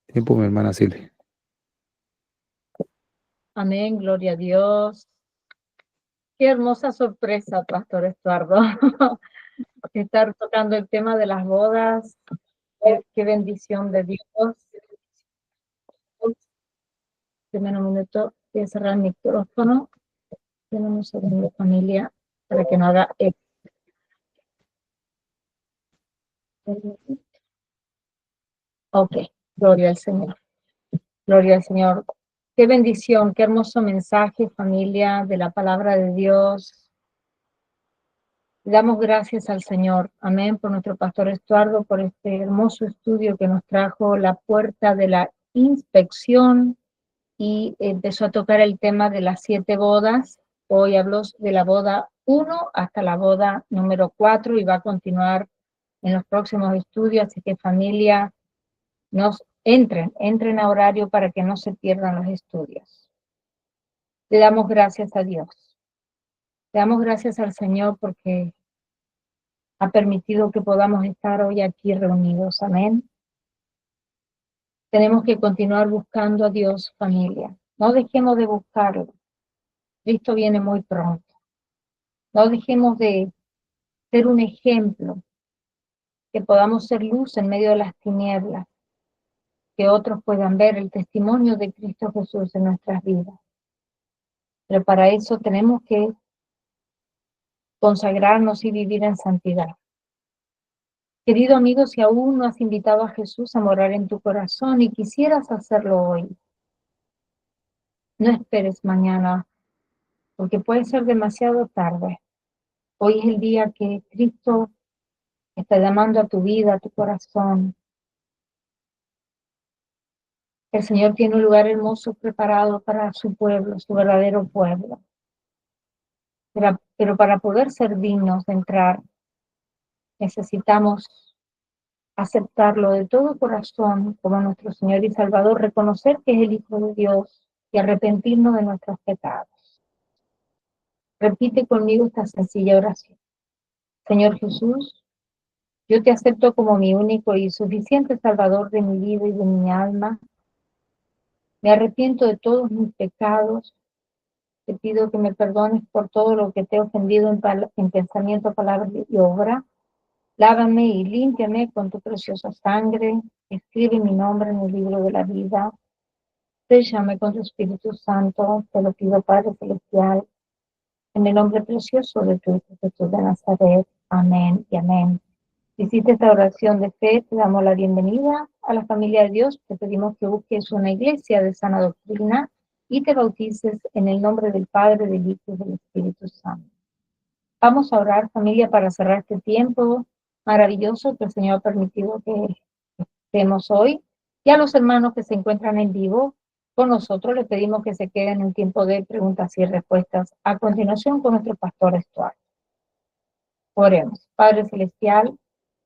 Tiempo, mi hermana Silvia. Amén, gloria a Dios. Qué hermosa sorpresa, Pastor Estuardo. Estar tocando el tema de las bodas. Qué bendición de Dios. Primero un minuto, voy a cerrar el micrófono. Tenemos un segundo, familia, para que no haga eco. Ok, gloria al Señor. Gloria al Señor. Qué bendición, qué hermoso mensaje, familia, de la palabra de Dios. Damos gracias al Señor, amén, por nuestro pastor Estuardo, por este hermoso estudio que nos trajo la puerta de la inspección y empezó a tocar el tema de las 7 bodas. Hoy habló de la boda 1 hasta la boda número 4 y va a continuar en los próximos estudios, así que familia, entren a horario para que no se pierdan los estudios. Le damos gracias a Dios. Le damos gracias al Señor porque ha permitido que podamos estar hoy aquí reunidos. Amén. Tenemos que continuar buscando a Dios, familia. No dejemos de buscarlo. Cristo viene muy pronto. No dejemos de ser un ejemplo, que podamos ser luz en medio de las tinieblas, que otros puedan ver el testimonio de Cristo Jesús en nuestras vidas. Pero para eso tenemos que consagrarnos y vivir en santidad. Querido amigo, si aún no has invitado a Jesús a morar en tu corazón y quisieras hacerlo hoy, no esperes mañana, porque puede ser demasiado tarde. Hoy es el día que Cristo está llamando a tu vida, a tu corazón. El Señor tiene un lugar hermoso preparado para su pueblo, su verdadero pueblo. pero para poder ser dignos de entrar, necesitamos aceptarlo de todo corazón como nuestro Señor y Salvador, reconocer que es el Hijo de Dios y arrepentirnos de nuestros pecados. Repite conmigo esta sencilla oración. Señor Jesús, yo te acepto como mi único y suficiente Salvador de mi vida y de mi alma. Me arrepiento de todos mis pecados. Te pido que me perdones por todo lo que te he ofendido en pensamiento, palabra y obra. Lávame y límpiame con tu preciosa sangre. Escribe mi nombre en el libro de la vida. Séllame con tu Espíritu Santo. Te lo pido, Padre Celestial, en el nombre precioso de tu Hijo Jesús de Nazaret. Amén y amén. Si hiciste esta oración de fe, te damos la bienvenida a la familia de Dios. Te pedimos que busques una iglesia de sana doctrina y te bautices en el nombre del Padre, del Hijo y del Espíritu Santo. Vamos a orar, familia, para cerrar este tiempo maravilloso que el Señor ha permitido que estemos hoy. Y a los hermanos que se encuentran en vivo con nosotros, les pedimos que se queden en tiempo de preguntas y respuestas a continuación con nuestro pastor Stuart. Oremos. Padre Celestial,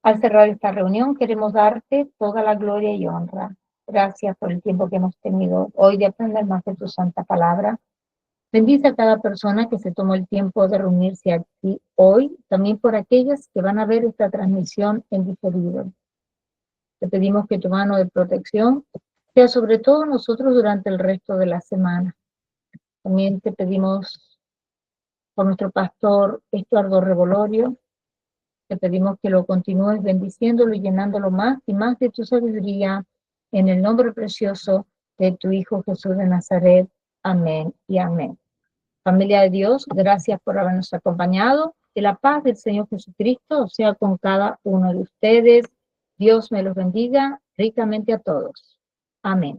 al cerrar esta reunión queremos darte toda la gloria y honra. Gracias por el tiempo que hemos tenido hoy de aprender más de tu santa palabra. Bendice a cada persona que se tomó el tiempo de reunirse aquí hoy, también por aquellas que van a ver esta transmisión en diferido. Te pedimos que tu mano de protección sea sobre todo nosotros durante el resto de la semana. También te pedimos por nuestro pastor Estuardo Revolorio. Te pedimos que lo continúes bendiciéndolo y llenándolo más y más de tu sabiduría, en el nombre precioso de tu Hijo Jesús de Nazaret. Amén y amén. Familia de Dios, gracias por habernos acompañado. Que la paz del Señor Jesucristo sea con cada uno de ustedes. Dios me los bendiga ricamente a todos. Amén.